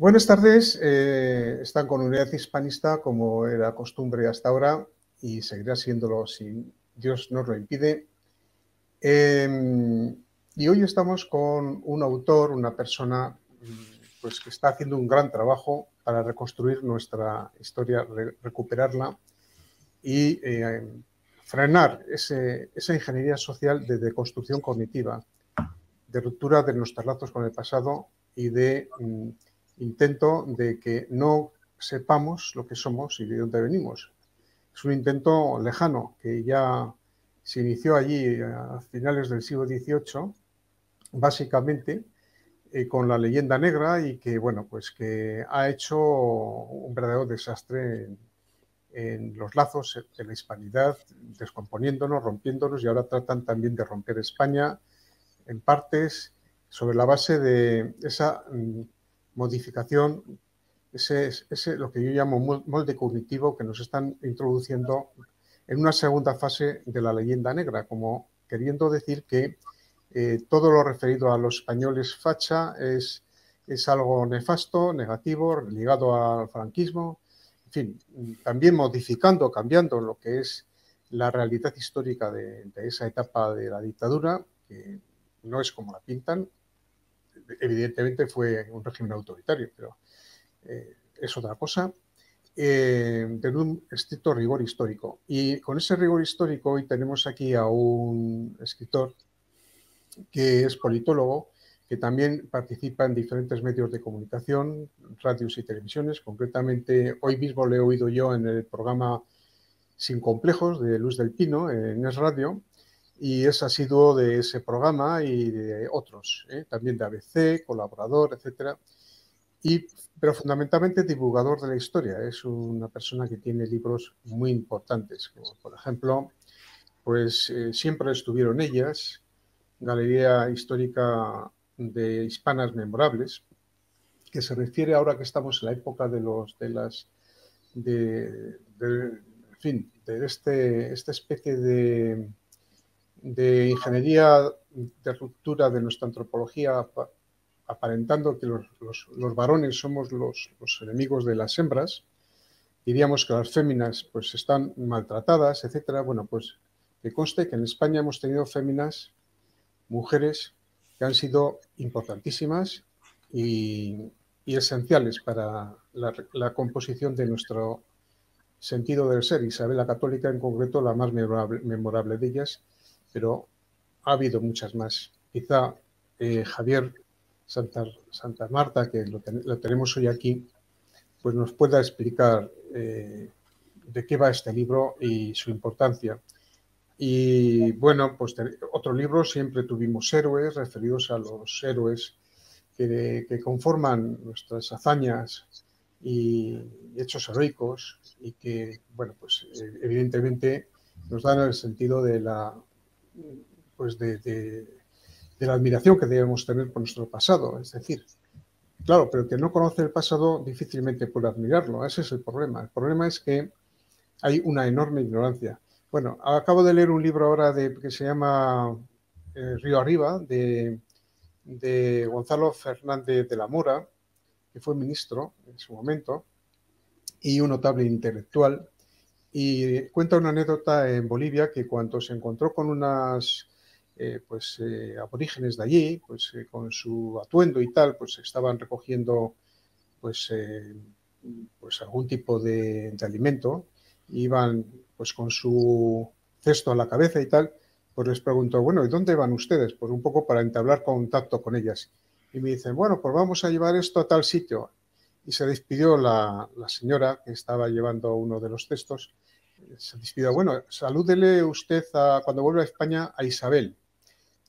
Buenas tardes, están con Unidad Hispanista como era costumbre hasta ahora y seguirá siéndolo si Dios nos lo impide. Y hoy estamos con un autor, una persona pues, que está haciendo un gran trabajo para reconstruir nuestra historia, recuperarla y frenar esa ingeniería social de deconstrucción cognitiva, de ruptura de nuestros lazos con el pasado y de intento de que no sepamos lo que somos y de dónde venimos. Es un intento lejano que ya se inició allí a finales del siglo XVIII, básicamente con la leyenda negra y que, bueno, pues que ha hecho un verdadero desastre en los lazos de la hispanidad, descomponiéndonos, rompiéndonos, y ahora tratan también de romper España en partes sobre la base de esa modificación, lo que yo llamo molde cognitivo que nos están introduciendo en una segunda fase de la leyenda negra, como queriendo decir que todo lo referido a los españoles facha es algo nefasto, negativo, ligado al franquismo, en fin, también modificando, cambiando lo que es la realidad histórica de esa etapa de la dictadura, que no es como la pintan. Evidentemente fue un régimen autoritario, pero es otra cosa, de un estricto rigor histórico. Y con ese rigor histórico hoy tenemos aquí a un escritor que es politólogo, que también participa en diferentes medios de comunicación, radios y televisiones. Concretamente, hoy mismo le he oído yo en el programa Sin Complejos de Luis del Pino, en Es Radio, y es asiduo de ese programa y de otros, también de ABC, colaborador, etcétera. Pero fundamentalmente divulgador de la historia. Es una persona que tiene libros muy importantes, como por ejemplo, pues Siempre estuvieron ellas, Galería Histórica de Hispanas Memorables, que se refiere ahora que estamos en la época en fin, de esta especie de ingeniería de ruptura de nuestra antropología, aparentando que los varones somos los enemigos de las hembras, diríamos que las féminas pues están maltratadas, etcétera. Bueno, pues que conste que en España hemos tenido féminas, mujeres que han sido importantísimas y esenciales para la composición de nuestro sentido del ser. Isabel la Católica, en concreto, la más memorable de ellas, pero ha habido muchas más. Quizá Javier Santa Marta, que lo tenemos hoy aquí, pues nos pueda explicar de qué va este libro y su importancia. Y bueno, pues otro libro, Siempre tuvimos héroes, referidos a los héroes que conforman nuestras hazañas y hechos heroicos y que, bueno, pues evidentemente nos dan el sentido de la, pues de la admiración que debemos tener por nuestro pasado. Es decir, claro, pero el que no conoce el pasado difícilmente puede admirarlo. Ese es el problema. El problema es que hay una enorme ignorancia. Bueno, acabo de leer un libro ahora que se llama Río Arriba, de Gonzalo Fernández de la Mora, que fue ministro en su momento y un notable intelectual, y cuenta una anécdota en Bolivia que cuando se encontró con unas aborígenes de allí, pues con su atuendo y tal, pues estaban recogiendo pues algún tipo de alimento, iban pues con su cesto a la cabeza y tal, pues les preguntó, bueno, ¿y dónde van ustedes? Pues un poco para entablar contacto con ellas. Y me dicen, bueno, pues vamos a llevar esto a tal sitio. Y se despidió la señora que estaba llevando uno de los cestos, se despidió, bueno, salúdele usted cuando vuelva a España a Isabel.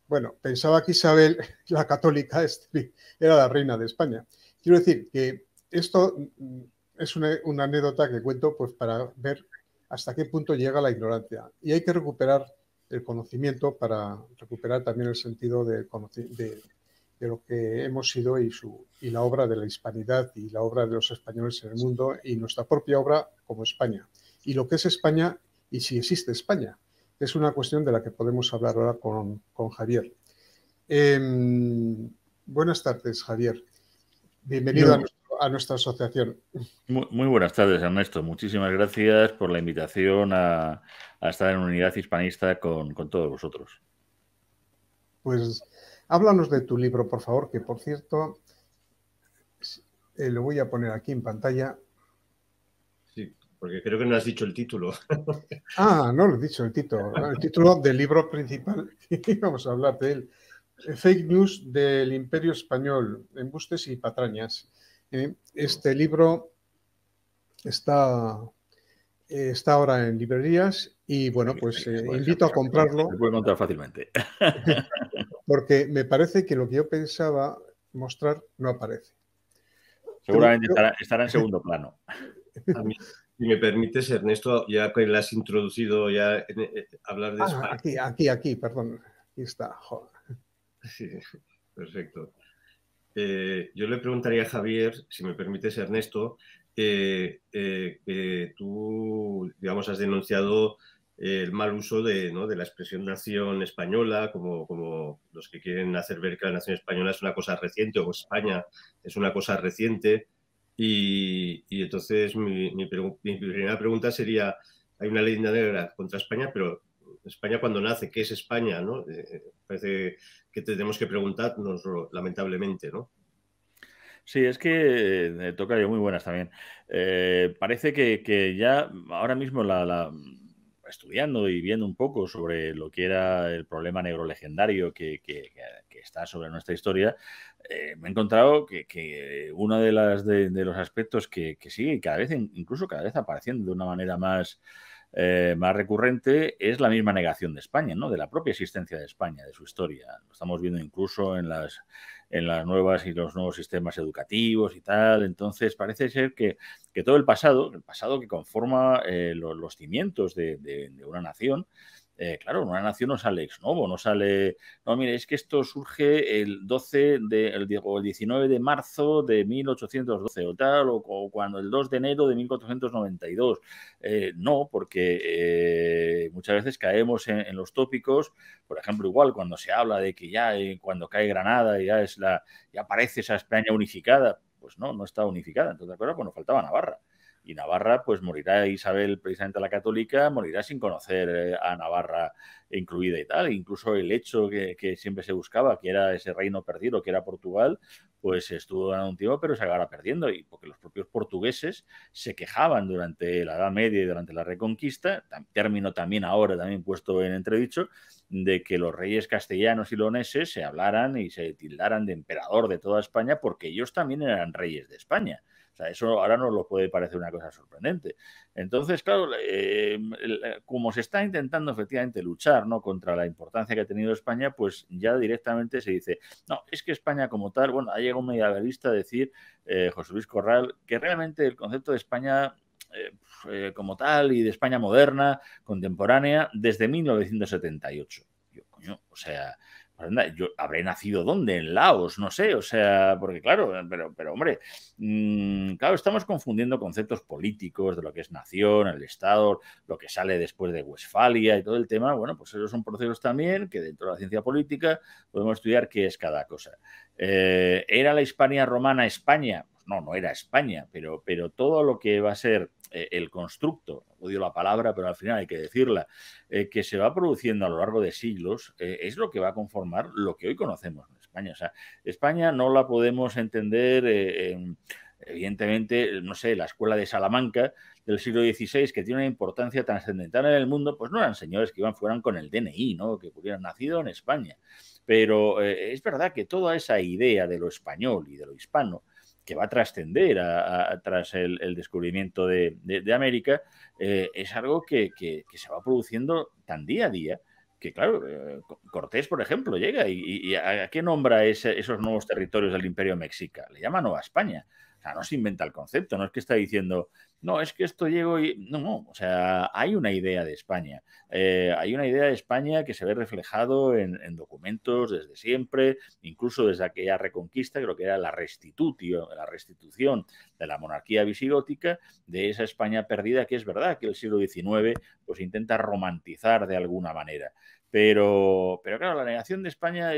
Bueno, pensaba que Isabel, la católica, era la reina de España. Quiero decir que esto es una anécdota que cuento pues, para ver hasta qué punto llega la ignorancia. Y hay que recuperar el conocimiento para recuperar también el sentido de lo que hemos sido y la obra de la hispanidad y la obra de los españoles en el mundo y nuestra propia obra como España. Y lo que es España y si existe España. Es una cuestión de la que podemos hablar ahora con Javier. Buenas tardes, Javier. Bienvenido a nuestra asociación. Muy buenas tardes, Ernesto. Muchísimas gracias por la invitación a estar en Unidad Hispanista con todos vosotros. Pues háblanos de tu libro, por favor, que por cierto, lo voy a poner aquí en pantalla. Sí, porque creo que no has dicho el título. No lo he dicho, el título del libro principal. Vamos a hablar de él. Fake News del Imperio Español, embustes y patrañas. Este libro está ahora en librerías y, bueno, pues invito a comprarlo. Se puede encontrar fácilmente. Porque me parece que lo que yo pensaba mostrar no aparece. Seguramente estará en segundo plano. A mí, si me permites, Ernesto, ya que le has introducido ya hablar de España. Aquí, perdón. Aquí está. Joder. Sí, perfecto. Yo le preguntaría a Javier, si me permites, Ernesto, que tú, digamos, has denunciado el mal uso de la expresión nación española, como los que quieren hacer ver que la nación española es una cosa reciente o España es una cosa reciente. Y entonces mi primera pregunta sería, hay una leyenda negra contra España, pero España cuando nace, ¿qué es España? ¿No? Parece que tenemos que preguntarnos lamentablemente, ¿no? Sí, es que toca yo muy buenas también. Parece que ya ahora mismo estudiando y viendo un poco sobre lo que era el problema negro legendario que está sobre nuestra historia, me he encontrado que uno de los aspectos que sigue cada vez, incluso cada vez apareciendo de una manera más recurrente, es la misma negación de España, ¿no? De la propia existencia de España, de su historia. Lo estamos viendo incluso en las nuevas y los nuevos sistemas educativos y tal. Entonces parece ser que todo el pasado que conforma los cimientos de una nación, claro, una nación no sale ex novo, no sale, no, mire, es que esto surge el 19 de marzo de 1812 o tal, o cuando el 2 de enero de 1492. No, porque muchas veces caemos en los tópicos, por ejemplo, igual cuando se habla de que ya cuando cae Granada ya aparece esa España unificada, pues no está unificada. Entonces, claro, pues nos faltaba Navarra. Y Navarra, pues morirá Isabel, precisamente la católica, morirá sin conocer a Navarra incluida y tal. Incluso el hecho que siempre se buscaba, que era ese reino perdido, que era Portugal, pues estuvo durante un tiempo, pero se acabará perdiendo. Y porque los propios portugueses se quejaban durante la Edad Media y durante la Reconquista, término también ahora también puesto en entredicho, de que los reyes castellanos y leoneses se hablaran y se tildaran de emperador de toda España porque ellos también eran reyes de España. O sea, eso ahora nos lo puede parecer una cosa sorprendente. Entonces, claro, como se está intentando efectivamente luchar, ¿no?, contra la importancia que ha tenido España, pues ya directamente se dice, no, es que España como tal, bueno, ha llegado un medievalista a decir, José Luis Corral, que realmente el concepto de España como tal y de España moderna, contemporánea, desde 1978. Yo, coño, o sea, yo habré nacido ¿dónde? En Laos, no sé, o sea, porque claro, pero hombre, claro, estamos confundiendo conceptos políticos de lo que es nación, el Estado, lo que sale después de Westfalia y todo el tema. Bueno, pues esos son procesos también que dentro de la ciencia política podemos estudiar qué es cada cosa. ¿Era la Hispania romana España? Pues no era España, pero todo lo que va a ser el constructo, odio la palabra, pero al final hay que decirla, que se va produciendo a lo largo de siglos, es lo que va a conformar lo que hoy conocemos en España. O sea, España no la podemos entender, evidentemente, no sé, la escuela de Salamanca del siglo XVI, que tiene una importancia trascendental en el mundo, pues no eran señores que fueran con el DNI, ¿no?, que hubieran nacido en España. Pero es verdad que toda esa idea de lo español y de lo hispano, que va a trascender tras el descubrimiento de América, es algo que se va produciendo tan día a día que, claro, Cortés, por ejemplo, llega y ¿a qué nombra esos nuevos territorios del Imperio Mexica? Le llama Nueva España. O sea, no se inventa el concepto, no es que está diciendo no, es que esto llego y... No, no, o sea, hay una idea de España. Hay una idea de España que se ve reflejado en documentos desde siempre, incluso desde aquella reconquista, creo que era la restitución de la monarquía visigótica, de esa España perdida, que es verdad que el siglo XIX pues intenta romantizar de alguna manera. Pero claro, la negación de España,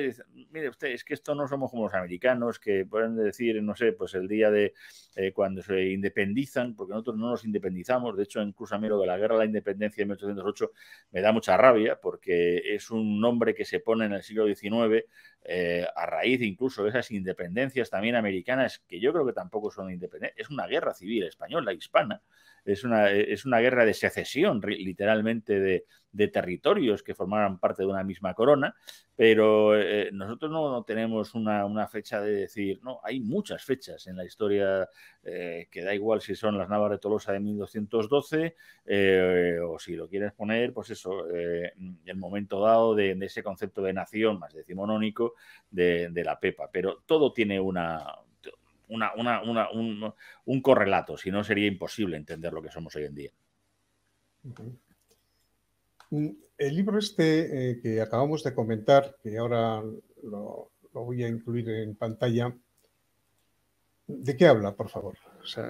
mire usted, es que esto no somos como los americanos, que pueden decir, no sé, pues el día de cuando se independizan, porque nosotros no nos independizamos. De hecho, incluso a mí lo de la guerra de la independencia de 1808 me da mucha rabia, porque es un nombre que se pone en el siglo XIX a raíz incluso de esas independencias también americanas, que yo creo que tampoco son independencias. Es una guerra civil española, hispana. Es una guerra de secesión, literalmente, de territorios que formaran parte de una misma corona, pero nosotros no tenemos una fecha de decir, no, hay muchas fechas en la historia que da igual si son las Navas de Tolosa de 1212 o si lo quieres poner, pues eso, el momento dado de ese concepto de nación más decimonónico de la Pepa, pero todo tiene un correlato, si no sería imposible entender lo que somos hoy en día. El libro este que acabamos de comentar, que ahora lo voy a incluir en pantalla, ¿de qué habla, por favor? O sea,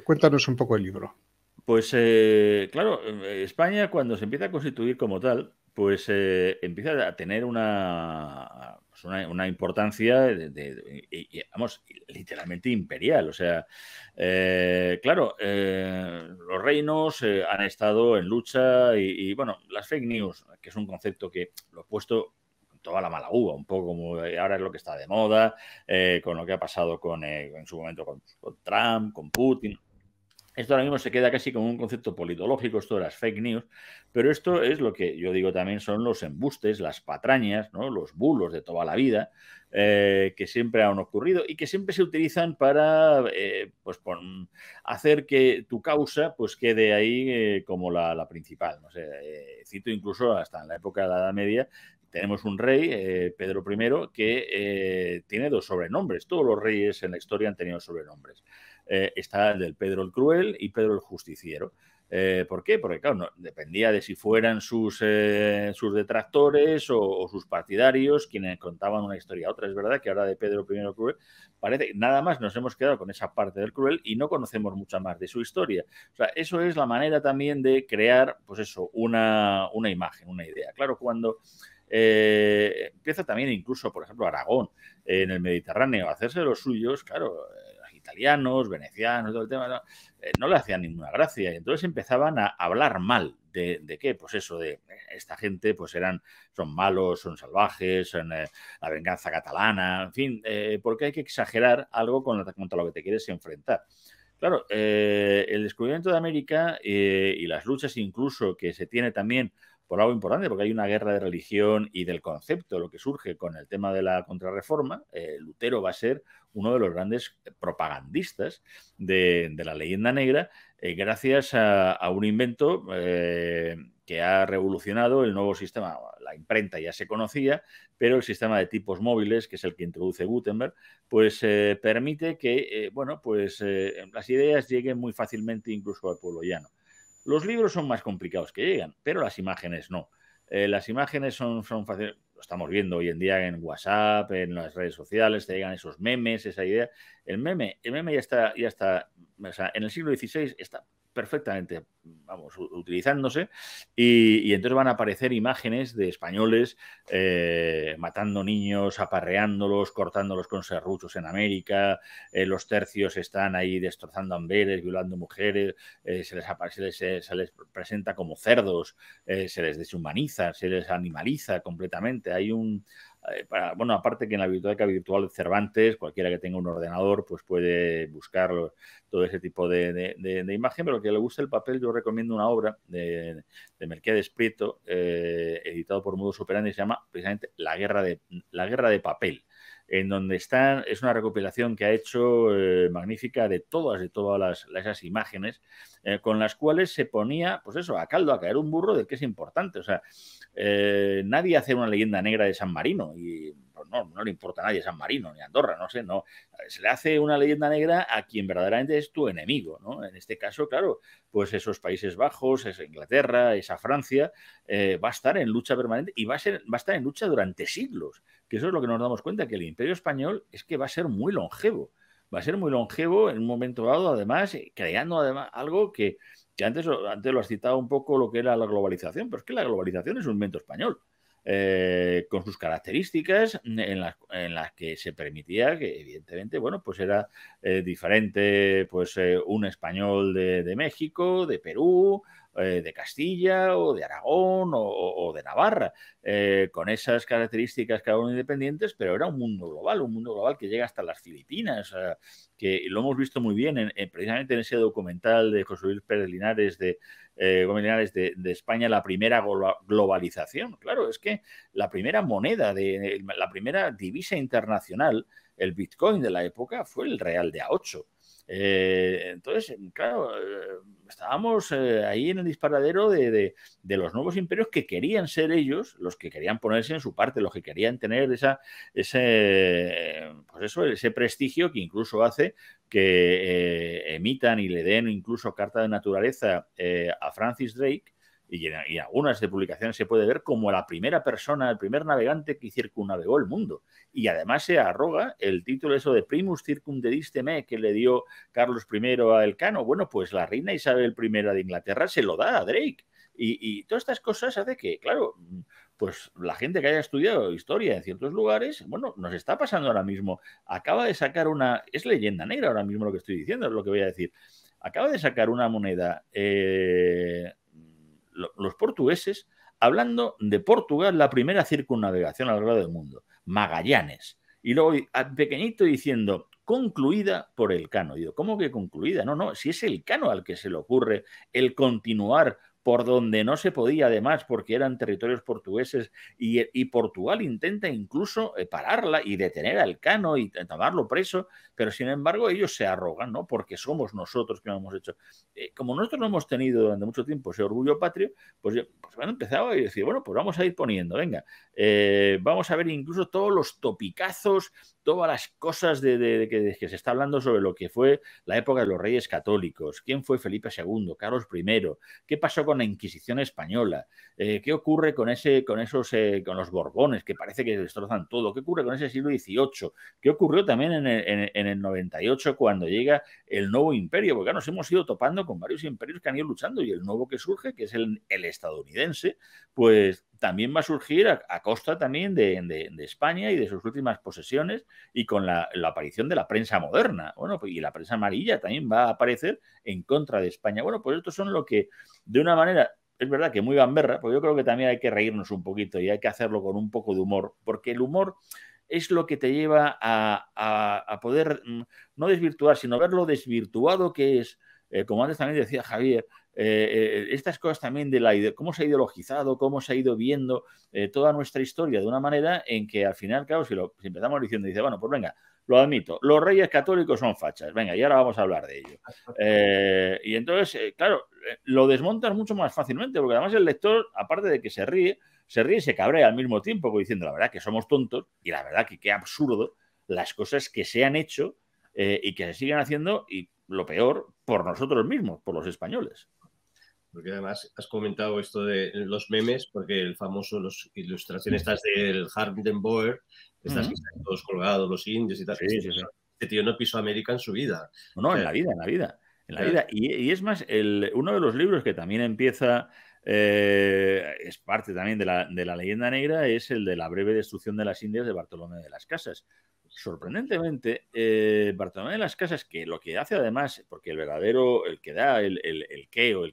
cuéntanos un poco el libro. Pues claro, España cuando se empieza a constituir como tal, pues empieza a tener una importancia, vamos, literalmente imperial. O sea, claro, los reinos han estado en lucha y, bueno, las fake news, que es un concepto que lo he puesto toda la mala uva, un poco como ahora es lo que está de moda, con lo que ha pasado en su momento con Trump, con Putin. Esto ahora mismo se queda casi como un concepto politológico, esto de las fake news, pero esto es lo que yo digo también son los embustes, las patrañas, ¿no? Los bulos de toda la vida que siempre han ocurrido y que siempre se utilizan para pues, hacer que tu causa pues, quede ahí como la principal. No sé, cito incluso hasta en la época de la Edad Media, tenemos un rey, Pedro I, que tiene 2 sobrenombres. Todos los reyes en la historia han tenido sobrenombres. Está el del Pedro el Cruel y Pedro el Justiciero. ¿Por qué? Porque, claro, no, dependía de si fueran sus detractores o sus partidarios quienes contaban una historia a otra. Es verdad que ahora de Pedro I el Cruel parece que nada más nos hemos quedado con esa parte del Cruel y no conocemos mucha más de su historia. O sea, eso es la manera también de crear, pues eso, una imagen, una idea. Claro, cuando empieza también incluso, por ejemplo, Aragón en el Mediterráneo a hacerse los suyos, claro, italianos, venecianos, todo el tema, no le hacían ninguna gracia. Y entonces empezaban a hablar mal de qué, pues eso, de esta gente, pues son malos, son salvajes, son la venganza catalana, en fin, porque hay que exagerar algo contra lo que te quieres enfrentar. Claro, el descubrimiento de América y las luchas incluso que se tiene también por algo importante, porque hay una guerra de religión y del concepto, lo que surge con el tema de la contrarreforma. Lutero va a ser uno de los grandes propagandistas de la leyenda negra, gracias a un invento que ha revolucionado el nuevo sistema. La imprenta ya se conocía, pero el sistema de tipos móviles, que es el que introduce Gutenberg, pues permite que las ideas lleguen muy fácilmente incluso al pueblo llano. Los libros son más complicados que llegan, pero las imágenes no. Las imágenes son fáciles. Lo estamos viendo hoy en día en WhatsApp, en las redes sociales, te llegan esos memes, esa idea. El meme ya está, o sea, en el siglo XVI está perfectamente, vamos, utilizándose y entonces van a aparecer imágenes de españoles matando niños, aparreándolos, cortándolos con serruchos en América, los tercios están ahí destrozando amberes, violando mujeres, se les presenta como cerdos, se les deshumaniza, se les animaliza completamente. Hay aparte que en la biblioteca virtual de Cervantes, cualquiera que tenga un ordenador, pues puede buscar todo ese tipo de imagen, pero que le guste el papel, yo recomiendo una obra de Melquiades Prieto, editado por Modus Operandi, se llama precisamente La guerra de papel, en donde es una recopilación que ha hecho magnífica de todas esas imágenes con las cuales se ponía, pues eso, a caldo, a caer un burro del que es importante. O sea, nadie hace una leyenda negra de San Marino y no le importa a nadie San Marino ni Andorra, no sé, no. Se le hace una leyenda negra a quien verdaderamente es tu enemigo, ¿no? En este caso, claro, pues esos Países Bajos, esa Inglaterra, esa Francia, va a estar en lucha permanente y va a estar en lucha durante siglos, que eso es lo que nos damos cuenta, que el Imperio Español es que va a ser muy longevo. Va a ser muy longevo en un momento dado, además, creando además algo que antes lo has citado un poco, lo que era la globalización, pero es que la globalización es un invento español, con sus características en las que se permitía que, evidentemente, bueno, pues era diferente pues un español de México, de Perú, de Castilla o de Aragón o de Navarra, con esas características cada uno independientes, pero era un mundo global que llega hasta las Filipinas, que lo hemos visto muy bien precisamente en ese documental de José Luis Pérez Linares de España, la primera globalización. Claro, es que la primera moneda, la primera divisa internacional, el Bitcoin de la época, fue el real de A8. Entonces, claro, estábamos ahí en el disparadero de los nuevos imperios que querían ser ellos, los que querían ponerse en su parte, los que querían tener ese prestigio que incluso hace que emitan y le den incluso carta de naturaleza a Francis Drake, y en algunas de publicaciones se puede ver como la primera persona, el primer navegante que circunnavegó el mundo. Y además se arroga el título eso de Primus Circumdediste Me que le dio Carlos I a Elcano. Bueno, pues la reina Isabel I de Inglaterra se lo da a Drake. Y todas estas cosas hace que, claro, pues la gente que haya estudiado historia en ciertos lugares, bueno, nos está pasando ahora mismo. Acaba de sacar es leyenda negra ahora mismo lo que estoy diciendo, es lo que voy a decir. Acaba de sacar una moneda los portugueses, hablando de Portugal, la primera circunnavegación alrededor del mundo, Magallanes. Y luego, pequeñito, diciendo, concluida por Elcano. Digo, ¿cómo que concluida? No, si es Elcano al que se le ocurre el continuar por donde no se podía, además, porque eran territorios portugueses, y Portugal intenta incluso pararla y detener a Elcano y tomarlo preso, pero sin embargo ellos se arrogan, ¿no? Porque somos nosotros que lo hemos hecho. Como nosotros no hemos tenido durante mucho tiempo ese orgullo patrio, pues han empezado a decir, bueno, pues vamos a ir poniendo, venga, vamos a ver incluso todos los topicazos, todas las cosas que se está hablando sobre lo que fue la época de los reyes católicos, quién fue Felipe II, Carlos I, qué pasó con la Inquisición española, qué ocurre con los Borbones, que parece que destrozan todo, qué ocurre con ese siglo XVIII, qué ocurrió también en el 98 cuando llega el nuevo imperio, porque nos hemos ido topando con varios imperios que han ido luchando, y el nuevo que surge, que es el estadounidense, pues también va a surgir a costa también de España y de sus últimas posesiones, y con la aparición de la prensa moderna. Bueno, pues, y la prensa amarilla también va a aparecer en contra de España. Bueno, pues estos son lo que, de una manera, es verdad que muy gamberra, porque yo creo que también hay que reírnos un poquito y hay que hacerlo con un poco de humor, porque el humor es lo que te lleva a poder no desvirtuar, sino ver lo desvirtuado que es, como antes también decía Javier, estas cosas también de cómo se ha ideologizado, cómo se ha ido viendo toda nuestra historia de una manera en que al final, claro, si empezamos diciendo, dice, bueno, pues venga, lo admito, los reyes católicos son fachas, venga, y ahora vamos a hablar de ello. Y entonces, claro, lo desmontas mucho más fácilmente, porque además el lector, aparte de que se ríe y se cabrea al mismo tiempo, diciendo la verdad que somos tontos y la verdad que qué absurdo las cosas que se han hecho y que se siguen haciendo, y lo peor, por nosotros mismos, por los españoles. Porque además has comentado esto de los memes, porque el famoso, las ilustraciones estas del Harden Boer, estas que están todos colgados, los indios y tal. Sí. Este tío no pisó América en su vida. No, en la vida. Y es más, uno de los libros que también empieza, es parte también de la leyenda negra, es el de La breve destrucción de las Indias de Bartolomé de las Casas. Sorprendentemente, Bartolomé de las Casas, que lo que hace además, porque el verdadero, el que da el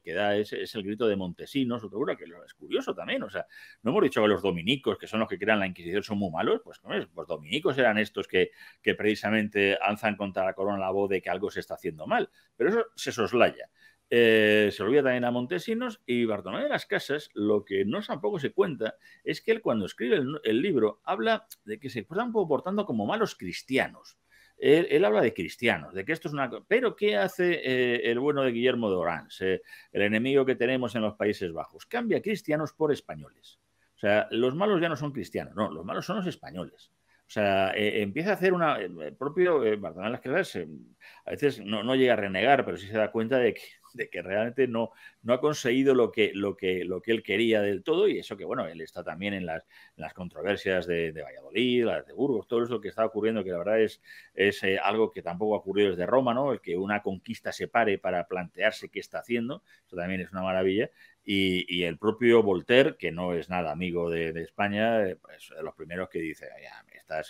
que da es el grito de Montesinos, que es curioso también, o sea, no hemos dicho que los dominicos, que son los que crean la Inquisición, son muy malos, pues los dominicos eran estos que precisamente alzan contra la corona la voz de que algo se está haciendo mal, pero eso se soslaya. Se olvida también a Montesinos, y Bartolomé de las Casas, lo que no tampoco se cuenta es que él, cuando escribe el libro, habla de que se están comportando como malos cristianos. Él habla de cristianos, de que esto es una... Pero ¿qué hace el bueno de Guillermo de Orange, el enemigo que tenemos en los Países Bajos? Cambia cristianos por españoles. O sea, los malos ya no son cristianos, no, los malos son los españoles. O sea, empieza a hacer el propio Bartomeu Las Casas, a veces no llega a renegar, pero sí se da cuenta de que realmente no ha conseguido lo que él quería del todo, y eso que, bueno, él está también en las controversias de Valladolid, las de Burgos, todo eso que está ocurriendo, que la verdad es algo que tampoco ha ocurrido desde Roma, ¿no? El que una conquista se pare para plantearse qué está haciendo, eso también es una maravilla. Y el propio Voltaire, que no es nada amigo de España, pues de los primeros que dice,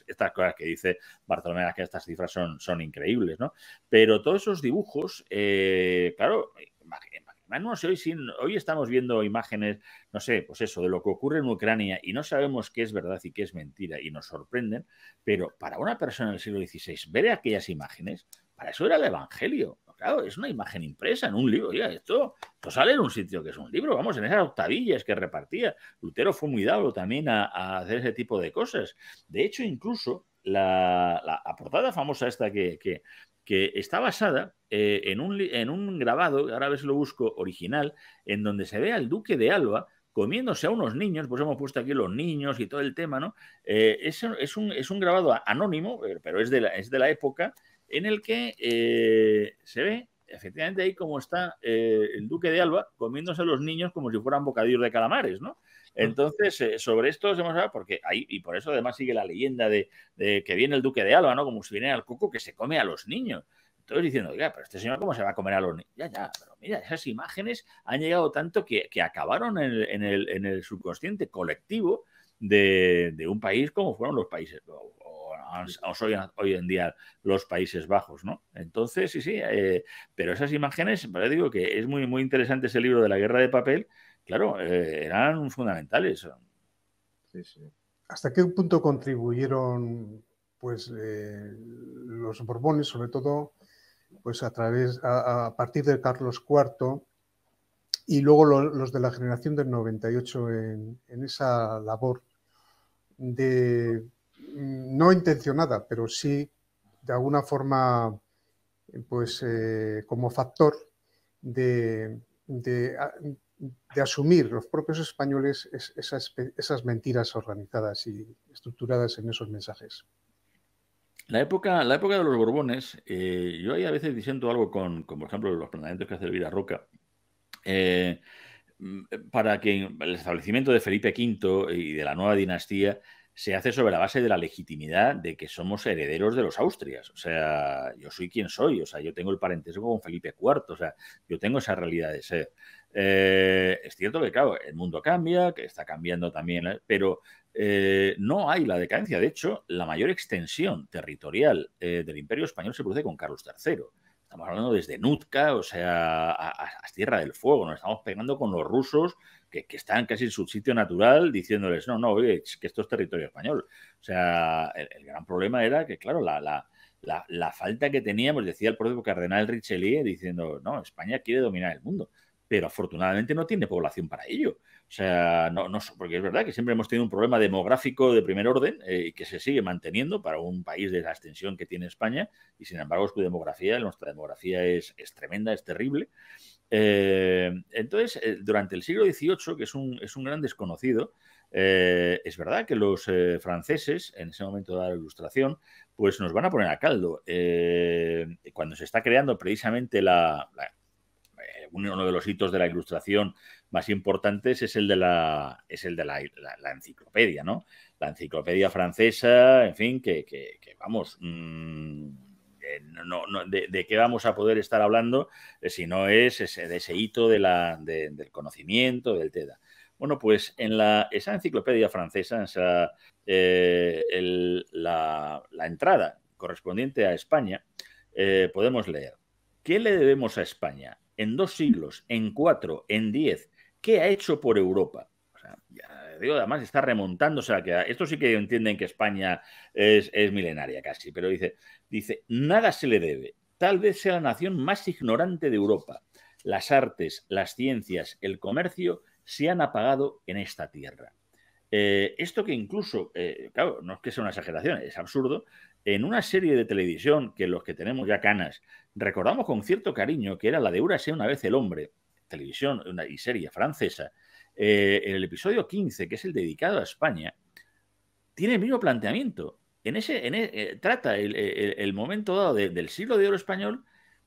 estas cosas que dice Bartolomé, que estas cifras son increíbles, ¿no? Pero todos esos dibujos, claro, hoy estamos viendo imágenes, no sé, pues eso, de lo que ocurre en Ucrania y no sabemos qué es verdad y qué es mentira y nos sorprenden, pero para una persona del siglo XVI, ver aquellas imágenes, para eso era el Evangelio. Claro, es una imagen impresa en un libro. Oiga, esto sale en un sitio que es un libro, vamos, en esas octavillas que repartía. Lutero fue muy dado también a hacer ese tipo de cosas. De hecho, incluso la portada famosa esta que está basada en un grabado, ahora a ver si lo busco, original, en donde se ve al duque de Alba comiéndose a unos niños, pues hemos puesto aquí los niños y todo el tema, ¿no? Es un grabado anónimo, pero es de la época, en el que se ve efectivamente ahí como está el duque de Alba comiéndose a los niños como si fueran bocadillos de calamares, ¿no? Entonces, sobre esto hemos hablado, porque ahí, y por eso además sigue la leyenda de que viene el duque de Alba, ¿no? Como si viniera el coco que se come a los niños. Entonces diciendo, oiga, pero este señor, ¿cómo se va a comer a los niños? Ya, pero mira, esas imágenes han llegado tanto que acabaron en el subconsciente colectivo de un país como fueron los países, hoy en día los Países Bajos, ¿no? Entonces, sí, pero esas imágenes, pero digo que es muy, muy interesante ese libro de la Guerra de Papel, claro, eran fundamentales. Sí. ¿Hasta qué punto contribuyeron pues los Borbones, sobre todo pues a partir de Carlos IV y luego los de la generación del 98 en esa labor de no intencionada, pero sí de alguna forma pues como factor de asumir los propios españoles esas mentiras organizadas y estructuradas en esos mensajes? La época de los Borbones, yo ahí a veces disiento algo con, por ejemplo, los planteamientos que hace Elvira Roca, para que el establecimiento de Felipe V y de la nueva dinastía se hace sobre la base de la legitimidad de que somos herederos de los Austrias. O sea, yo soy quien soy, o sea, yo tengo el parentesco con Felipe IV, o sea, yo tengo esa realidad de ser. Es cierto que, claro, el mundo cambia, que está cambiando también, pero no hay la decadencia. De hecho, la mayor extensión territorial del Imperio Español se produce con Carlos III. Estamos hablando desde Nootka, o sea, a Tierra del Fuego. Nos estamos pegando con los rusos que están casi en su sitio natural diciéndoles, no, oye, que esto es territorio español. O sea, el gran problema era que, claro, la falta que teníamos, decía el propio cardenal Richelieu, diciendo, no, España quiere dominar el mundo, pero afortunadamente no tiene población para ello. O sea, no, porque es verdad que siempre hemos tenido un problema demográfico de primer orden y que se sigue manteniendo para un país de la extensión que tiene España, y sin embargo nuestra demografía es tremenda, es terrible. Entonces, durante el siglo XVIII, que es un gran desconocido, es verdad que los franceses, en ese momento de la Ilustración, pues nos van a poner a caldo. Cuando se está creando precisamente uno de los hitos de la Ilustración más importantes es el de la enciclopedia, ¿no? La enciclopedia francesa, en fin, que vamos, de qué vamos a poder estar hablando si no es de ese hito del conocimiento, del TEDA. Bueno, pues en esa enciclopedia francesa, la entrada correspondiente a España, podemos leer: ¿qué le debemos a España? En 2 siglos, en 4, en 10, ¿qué ha hecho por Europa? O sea, ya digo, además está remontándose a que esto sí que entienden que España es milenaria casi, pero dice, nada se le debe. Tal vez sea la nación más ignorante de Europa. Las artes, las ciencias, el comercio se han apagado en esta tierra. Esto que incluso, claro, no es que sea una exageración, es absurdo, en una serie de televisión que los que tenemos ya canas recordamos con cierto cariño, que era la de Érase una vez el hombre, televisión y serie francesa, en el episodio 15, que es el dedicado a España, tiene el mismo planteamiento. trata el momento dado del siglo de oro español,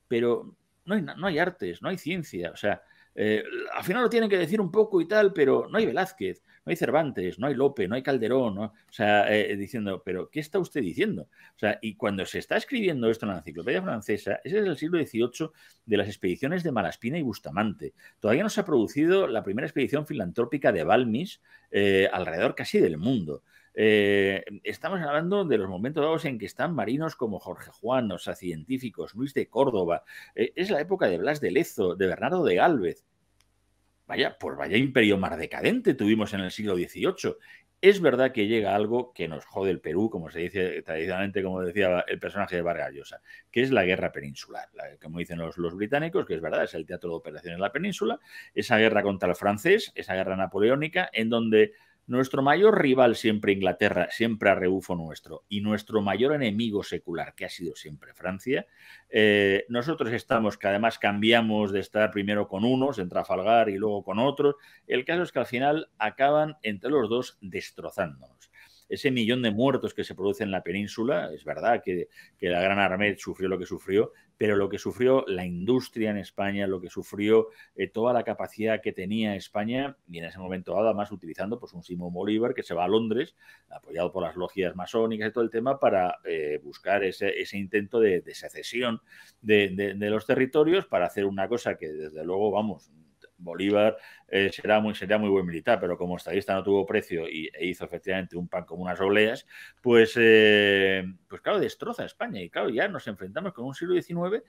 pero no hay artes, no hay ciencia. O sea, al final lo tienen que decir un poco y tal, pero no hay Velázquez, no hay Cervantes, no hay Lope, no hay Calderón, ¿no? O sea, diciendo, pero ¿qué está usted diciendo? O sea, y cuando se está escribiendo esto en la enciclopedia francesa, ese es el siglo XVIII de las expediciones de Malaspina y Bustamante. Todavía no se ha producido la primera expedición filantrópica de Balmis alrededor casi del mundo. Estamos hablando de los momentos dados en que están marinos como Jorge Juan, o sea, científicos, Luis de Córdoba, es la época de Blas de Lezo, de Bernardo de Gálvez. Vaya, pues vaya imperio más decadente tuvimos en el siglo XVIII. Es verdad que llega algo que nos jode el Perú, como se dice tradicionalmente, como decía el personaje de Vargas Llosa, que es la guerra peninsular, como dicen los británicos, que es verdad, es el teatro de operaciones en la península, esa guerra contra el francés, esa guerra napoleónica, en donde nuestro mayor rival siempre Inglaterra, siempre a rebufo nuestro, y nuestro mayor enemigo secular, que ha sido siempre Francia, nosotros estamos, que además cambiamos de estar primero con unos, en Trafalgar, y luego con otros. El caso es que al final acaban entre los dos destrozándonos. Ese millón de muertos que se produce en la península, es verdad que la Gran Armée sufrió lo que sufrió, pero lo que sufrió la industria en España, lo que sufrió toda la capacidad que tenía España, y en ese momento además utilizando pues un Simón Bolívar que se va a Londres, apoyado por las logias masónicas y todo el tema, para buscar ese intento de secesión de los territorios, para hacer una cosa que desde luego, vamos, Bolívar sería muy buen militar, pero como estadista no tuvo precio e hizo efectivamente un pan como unas obleas, pues claro, destroza España. Y claro, ya nos enfrentamos con un siglo XIX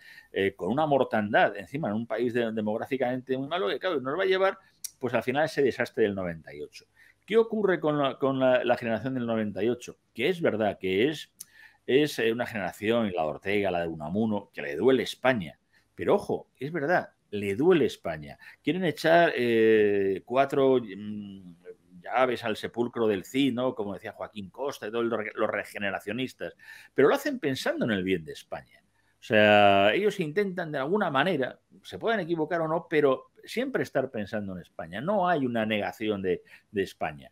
con una mortandad encima en un país demográficamente muy malo, que claro, nos va a llevar pues al final ese desastre del 98. ¿Qué ocurre con la generación del 98? Que es verdad que es una generación, la de Ortega, la de Unamuno, que le duele España. Pero ojo, es verdad, le duele España. Quieren echar 4 llaves al sepulcro del Cid, ¿no? Como decía Joaquín Costa y todos los regeneracionistas, pero lo hacen pensando en el bien de España. O sea, ellos intentan de alguna manera, se pueden equivocar o no, pero siempre estar pensando en España. No hay una negación de España,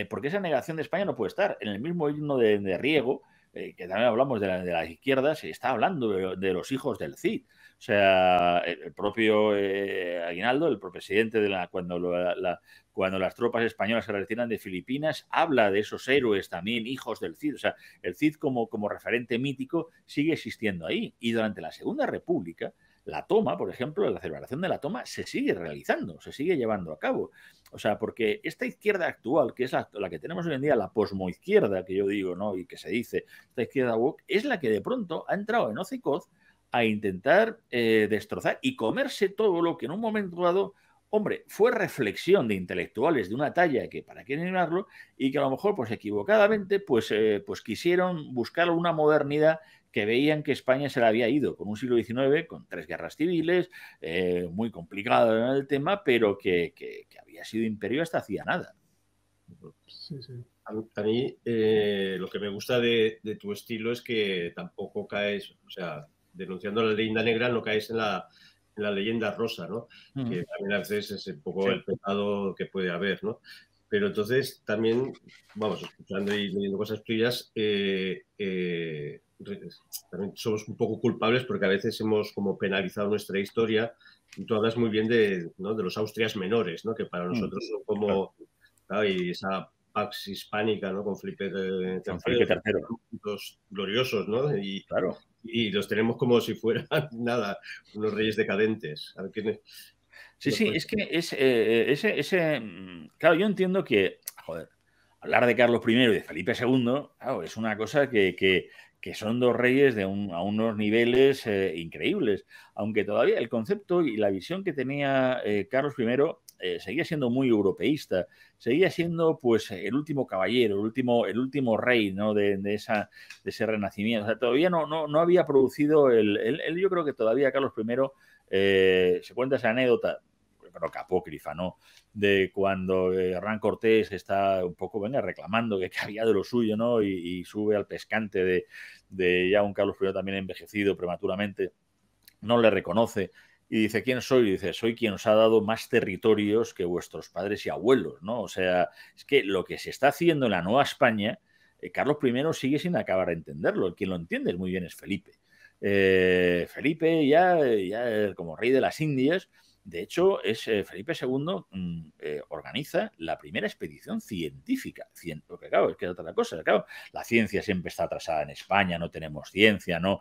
porque esa negación de España no puede estar. En el mismo himno de Riego, que también hablamos de las izquierdas, se está hablando de los hijos del Cid. O sea, el propio Aguinaldo, el presidente cuando las tropas españolas se retiran de Filipinas, habla de esos héroes también, hijos del Cid. O sea, el Cid como referente mítico sigue existiendo ahí. Y durante la Segunda República, la toma, por ejemplo, la celebración de la toma se sigue realizando, se sigue llevando a cabo. O sea, porque esta izquierda actual, que es la que tenemos hoy en día, la posmoizquierda, que yo digo, ¿no? Y que se dice, esta izquierda woke, es la que de pronto ha entrado en hocicoz a intentar destrozar y comerse todo lo que en un momento dado, hombre, fue reflexión de intelectuales de una talla que para qué negarlo, y que a lo mejor pues equivocadamente pues quisieron buscar una modernidad que veían que España se le había ido con un siglo XIX, con 3 guerras civiles, muy complicado en el tema, pero que había sido imperio hasta hacía nada. Sí, sí. A mí lo que me gusta de tu estilo es que tampoco caes, o sea, denunciando la leyenda negra no caes en la leyenda rosa, ¿no? Que también a veces es un poco el pecado que puede haber, ¿no? Pero entonces también, vamos, escuchando y leyendo cosas tuyas, también somos un poco culpables porque a veces hemos como penalizado nuestra historia, y tú hablas muy bien de los Austrias menores, ¿no? Que para nosotros son como, claro, y esa Pax Hispánica, ¿no? Con Felipe III. Gloriosos, ¿no? Y, claro. Y los tenemos como si fueran, nada, unos reyes decadentes. A ver, sí, es que claro, yo entiendo que, joder, hablar de Carlos I y de Felipe II, claro, es una cosa que son 2 reyes a unos niveles increíbles, aunque todavía el concepto y la visión que tenía Carlos I seguía siendo muy europeísta, seguía siendo pues el último caballero, el último rey, ¿no? de ese renacimiento. O sea, todavía no había producido yo creo que todavía Carlos I se cuenta esa anécdota, pero que apócrifa, ¿no? De cuando Hernán Cortés está un poco, reclamando que había de lo suyo, ¿no? Y sube al pescante de ya un Carlos I también envejecido prematuramente, no le reconoce y dice, ¿quién soy? Y dice, soy quien os ha dado más territorios que vuestros padres y abuelos, ¿no? O sea, es que lo que se está haciendo en la Nueva España Carlos I sigue sin acabar de entenderlo. El quien lo entiende muy bien es Felipe. Felipe ya como rey de las Indias, de hecho, es Felipe II organiza la primera expedición científica. Porque claro, es que es otra cosa. Claro, la ciencia siempre está atrasada en España, no tenemos ciencia, ¿no?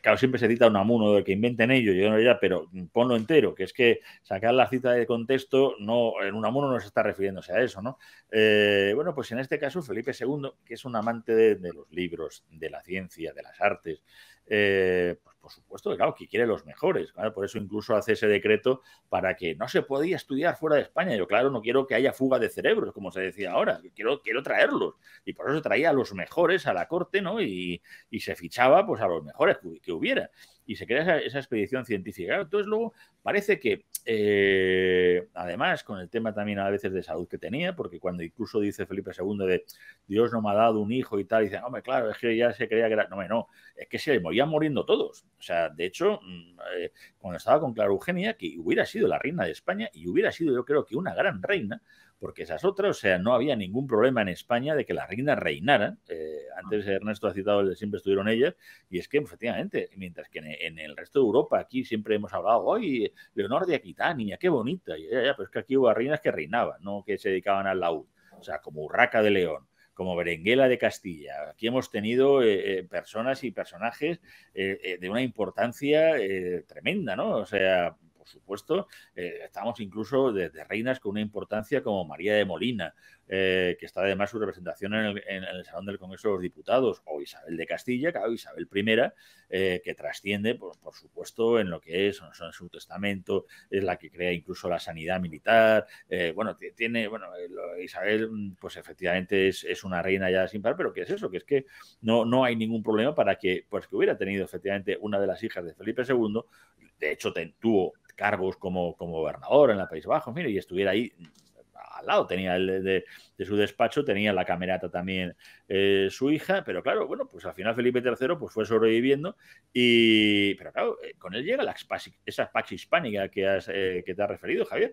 Claro, siempre se cita Unamuno del que inventen ellos, yo no ya, pero ponlo entero, que es que sacar la cita de contexto, no, en Unamuno no se está refiriéndose a eso, ¿no? Bueno, pues en este caso, Felipe II, que es un amante de los libros, de la ciencia, de las artes, pues por supuesto que claro, que quiere los mejores, ¿vale? Por eso incluso hace ese decreto para que no se podía estudiar fuera de España. Yo, claro, no quiero que haya fuga de cerebros, como se decía ahora, quiero traerlos. Y por eso traía a los mejores a la corte, ¿no? Y se fichaba pues a los mejores que hubiera. Y se crea esa expedición científica. Entonces luego parece que, además, con el tema también a veces de salud que tenía, porque cuando incluso dice Felipe II de Dios no me ha dado un hijo y tal, y dice, hombre, claro, es que ya se creía que era... No, es que se morían muriendo todos. O sea, de hecho, cuando estaba con Clara Eugenia, que hubiera sido la reina de España y hubiera sido, yo creo que una gran reina, porque esas otras, o sea, no había ningún problema en España de que las reinas reinaran. Antes Ernesto ha citado el de siempre estuvieron ellas, y es que efectivamente, mientras que en el resto de Europa aquí siempre hemos hablado, oye, Leonor de Aquitania, qué bonita, pero es que aquí hubo reinas que reinaban, no que se dedicaban al laúd, o sea, como Urraca de León, como Berenguela de Castilla. Aquí hemos tenido personas y personajes de una importancia tremenda, ¿no? O sea, por supuesto, estamos incluso desde reinas con una importancia como María de Molina, que está además su representación en el Salón del Congreso de los Diputados, o Isabel de Castilla, claro, Isabel I, que trasciende, por supuesto, en lo que es su testamento, es la que crea incluso la sanidad militar. Isabel, pues efectivamente es una reina ya sin par, pero ¿qué es eso? Que es que no hay ningún problema para que hubiera tenido efectivamente una de las hijas de Felipe II, de hecho tuvo cargos como gobernador en el País Bajo, en fin, y estuviera ahí al lado, tenía de su despacho, tenía la camerata también su hija, pero claro, bueno, pues al final Felipe III pues fue sobreviviendo, pero claro, con él llega esa Pax Hispánica que te has referido, Javier.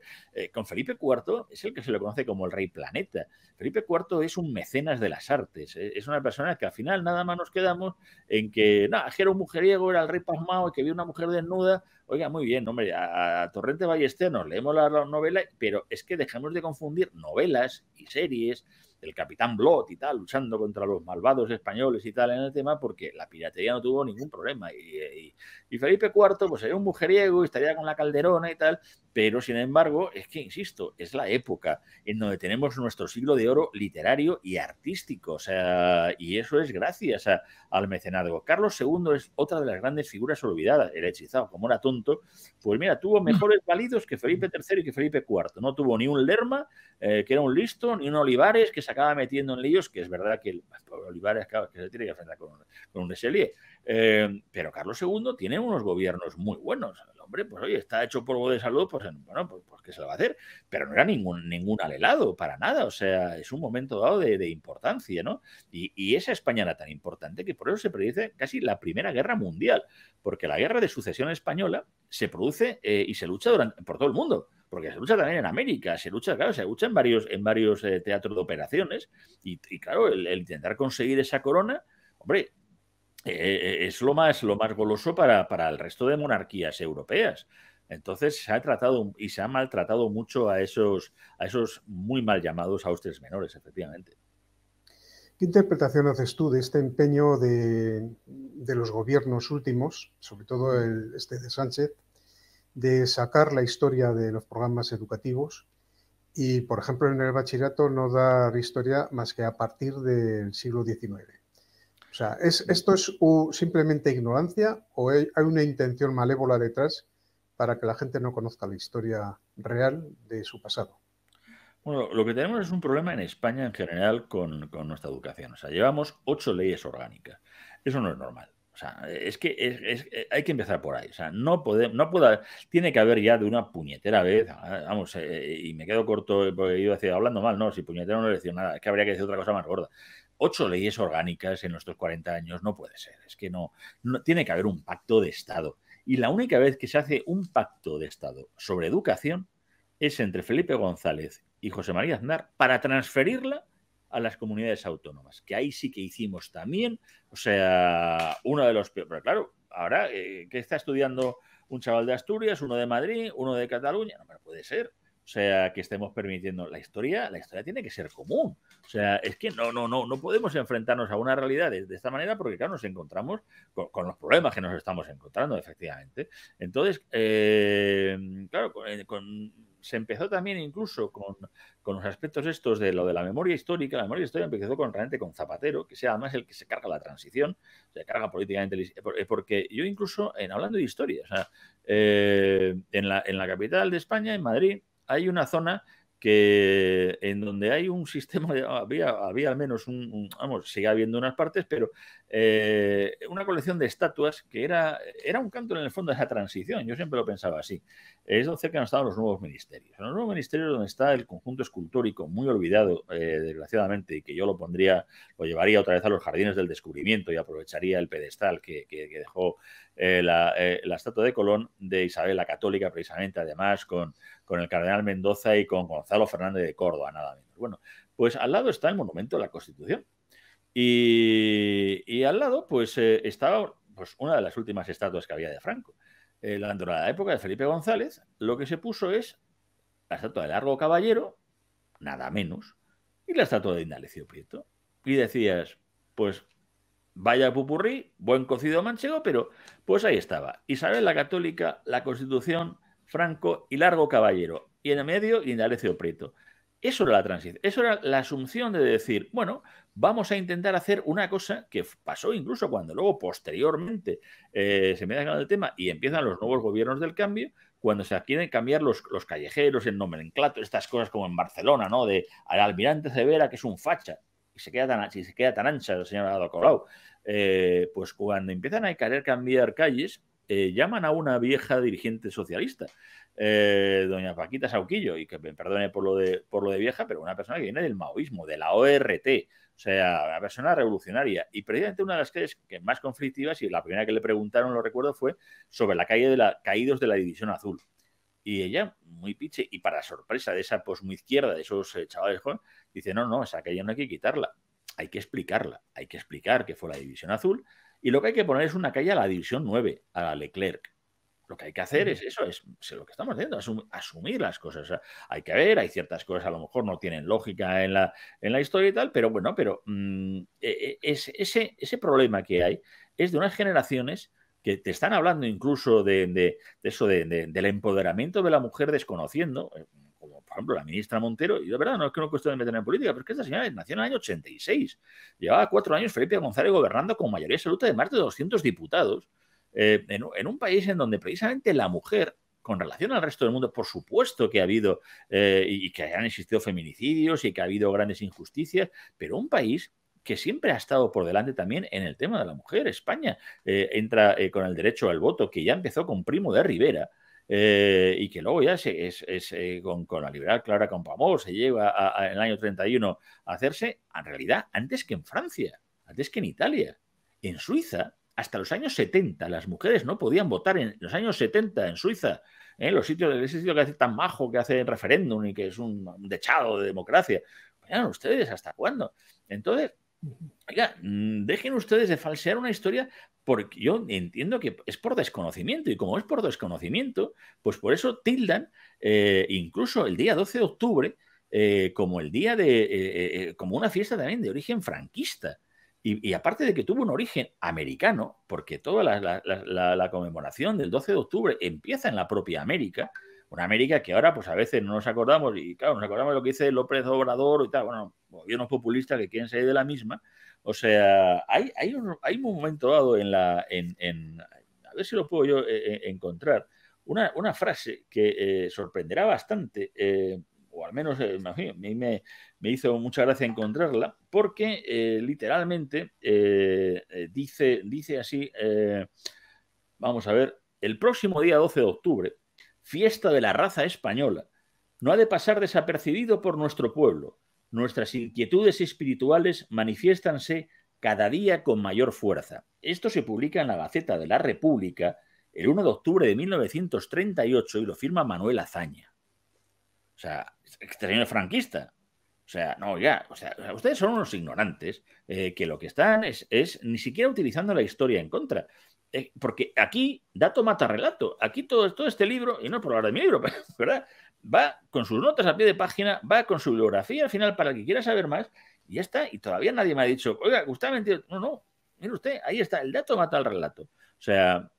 Con Felipe IV es el que se le conoce como el Rey Planeta. Felipe IV es un mecenas de las artes, es una persona que al final nada más nos quedamos en que era un mujeriego, era el rey pasmado y que vio una mujer desnuda. Oiga, muy bien, hombre, a Torrente Ballester nos leemos la novela, pero es que dejemos de confundir novelas y series del Capitán Blot y tal, luchando contra los malvados españoles y tal en el tema, porque la piratería no tuvo ningún problema. Y Felipe IV, pues sería un mujeriego y estaría con la Calderona y tal, pero sin embargo, es que, insisto, es la época en donde tenemos nuestro siglo de oro literario y artístico, o sea, y eso es gracias al mecenazgo. Carlos II es otra de las grandes figuras olvidadas, el hechizado, como era tonto, pues mira, tuvo mejores válidos que Felipe III y que Felipe IV, no tuvo ni un Lerma, que era un listo, ni un Olivares que se acaba metiendo en líos, que es verdad que Olivares claro, que se tiene que enfrentar con un Richelieu. Pero Carlos II tiene unos gobiernos muy buenos. El hombre, pues oye, está hecho polvo de salud, pues bueno, pues ¿qué se le va a hacer? Pero no era ningún alelado, para nada. O sea, es un momento dado de importancia, ¿no? Y esa España era tan importante que por eso se predice casi la Primera Guerra Mundial, porque la Guerra de Sucesión Española se produce y se lucha por todo el mundo. Porque se lucha también en América, se lucha en varios teatros de operaciones y claro, el intentar conseguir esa corona, hombre, es lo más goloso para el resto de monarquías europeas. Entonces se ha tratado y se ha maltratado mucho a esos muy mal llamados Austres menores, efectivamente. ¿Qué interpretación haces tú de este empeño de los gobiernos últimos, sobre todo de Sánchez, de sacar la historia de los programas educativos y, por ejemplo, en el bachillerato no dar historia más que a partir del siglo XIX? O sea, ¿esto es simplemente ignorancia o hay una intención malévola detrás para que la gente no conozca la historia real de su pasado? Bueno, lo que tenemos es un problema en España en general con nuestra educación. O sea, llevamos 8 leyes orgánicas. Eso no es normal. O sea, es que hay que empezar por ahí. O sea, tiene que haber ya de una puñetera vez, vamos, y me quedo corto porque yo decía, hablando mal, no, si puñetera no le decía nada, es que habría que decir otra cosa más gorda. 8 leyes orgánicas en nuestros 40 años no puede ser. Es que no tiene que haber un pacto de Estado. Y la única vez que se hace un pacto de Estado sobre educación es entre Felipe González y José María Aznar para transferirla a las comunidades autónomas, que ahí sí que hicimos también, o sea, uno de los peores. Pero claro, ahora, ¿qué está estudiando un chaval de Asturias, uno de Madrid, uno de Cataluña? No puede ser. O sea, que estemos permitiendo la historia tiene que ser común. O sea, es que no podemos enfrentarnos a una realidad de esta manera porque, claro, nos encontramos con los problemas que nos estamos encontrando, efectivamente. Entonces, claro, se empezó también incluso con los aspectos estos de lo de la memoria histórica. La memoria histórica empezó realmente con Zapatero, que sea además el que se carga la transición, se carga políticamente, porque yo incluso, hablando de historia, o sea, en la capital de España, en Madrid, hay una zona en donde hay un sistema, había al menos vamos, sigue habiendo unas partes, pero una colección de estatuas que era un canto en el fondo de esa transición. Yo siempre lo pensaba así. Es donde cerca estaban los nuevos ministerios. En los nuevos ministerios donde está el conjunto escultórico muy olvidado, desgraciadamente, y que yo lo llevaría otra vez a los jardines del descubrimiento y aprovecharía el pedestal que dejó la estatua de Colón, de Isabel la Católica, precisamente, además, con el cardenal Mendoza y con Gonzalo Fernández de Córdoba, nada menos. Bueno, pues al lado está el monumento de la Constitución. Y al lado, pues, estaba una de las últimas estatuas que había de Franco. Durante la época de Felipe González, lo que se puso es la estatua de Largo Caballero, nada menos, y la estatua de Indalecio Prieto. Y decías, pues, vaya pupurrí, buen cocido manchego, pero pues ahí estaba. Isabel la Católica, la Constitución, Franco y Largo Caballero. Y en el medio, Indalecio Prieto. Eso era la transición, eso era la asunción de decir, bueno, vamos a intentar hacer una cosa que pasó incluso cuando luego, posteriormente, se me da ganado el tema y empiezan los nuevos gobiernos del cambio, cuando se quieren cambiar los callejeros, el nomenclato, estas cosas como en Barcelona, ¿no? De al almirante Cebera, que es un facha, y se queda tan ancha el señor Ada Colau. Pues cuando empiezan a querer cambiar calles, llaman a una vieja dirigente socialista, doña Paquita Sauquillo, y que me perdone por lo de vieja, pero una persona que viene del maoísmo, de la ORT, o sea, una persona revolucionaria. Y precisamente una de las calles que más conflictivas, y la primera que le preguntaron, lo recuerdo, fue sobre la calle de Caídos de la División Azul. Y ella, muy piche, y para sorpresa de esa muy izquierda, de esos chavales jóvenes, dice, no, esa calle no hay que quitarla, hay que explicarla, hay que explicar que fue la División Azul, y lo que hay que poner es una calle a la División 9, a la Leclerc. Lo que hay que hacer es eso, es lo que estamos haciendo, asumir las cosas. O sea, hay que ver, hay ciertas cosas a lo mejor no tienen lógica en la historia y tal, pero bueno, ese problema que hay es de unas generaciones que te están hablando incluso de eso, del empoderamiento de la mujer desconociendo, como por ejemplo la ministra Montero, y de verdad no es que no cuestión de meter en política, pero es que esta señora nació en el año 86, llevaba 4 años Felipe González gobernando con mayoría absoluta de más de 200 diputados, en un país en donde precisamente la mujer, con relación al resto del mundo, por supuesto que ha habido y que han existido feminicidios y que ha habido grandes injusticias, pero un país que siempre ha estado por delante también en el tema de la mujer. España entra con el derecho al voto, que ya empezó con Primo de Rivera, y que luego ya con la liberal Clara Campoamor se lleva en el año 31 a hacerse, en realidad, antes que en Francia, antes que en Italia. En Suiza, hasta los años 70, las mujeres no podían votar en los años 70 en Suiza, ese sitio que hace tan majo, que hace referéndum y que es un dechado de democracia. Vean ustedes, ¿hasta cuándo? Entonces, oiga, dejen ustedes de falsear una historia, porque yo entiendo que es por desconocimiento, y como es por desconocimiento, pues por eso tildan incluso el día 12 de octubre como el día como una fiesta también de origen franquista. Y aparte de que tuvo un origen americano, porque toda la conmemoración del 12 de octubre empieza en la propia América, una América que ahora pues a veces no nos acordamos, y claro, nos acordamos de lo que dice López Obrador y tal, bueno, gobiernos populistas que quieren salir de la misma. O sea, hay un momento dado a ver si lo puedo yo encontrar, una frase que sorprenderá bastante, o al menos a mí me hizo mucha gracia encontrarla, porque literalmente dice así, vamos a ver, el próximo día 12 de octubre, fiesta de la raza española, no ha de pasar desapercibido por nuestro pueblo. Nuestras inquietudes espirituales manifiéstanse cada día con mayor fuerza. Esto se publica en la Gaceta de la República el 1 de octubre de 1938 y lo firma Manuel Azaña. O sea, este señor franquista. O sea, no, ya, o sea, ustedes son unos ignorantes que lo que están es ni siquiera utilizando la historia en contra. Porque aquí dato mata relato. Aquí todo este libro, y no por hablar de mi libro, pero, ¿verdad? Va con sus notas a pie de página, va con su bibliografía al final para el que quiera saber más, y ya está. Y todavía nadie me ha dicho, oiga, usted ha mentido. No, no, mire usted, ahí está, el dato mata el relato. O sea,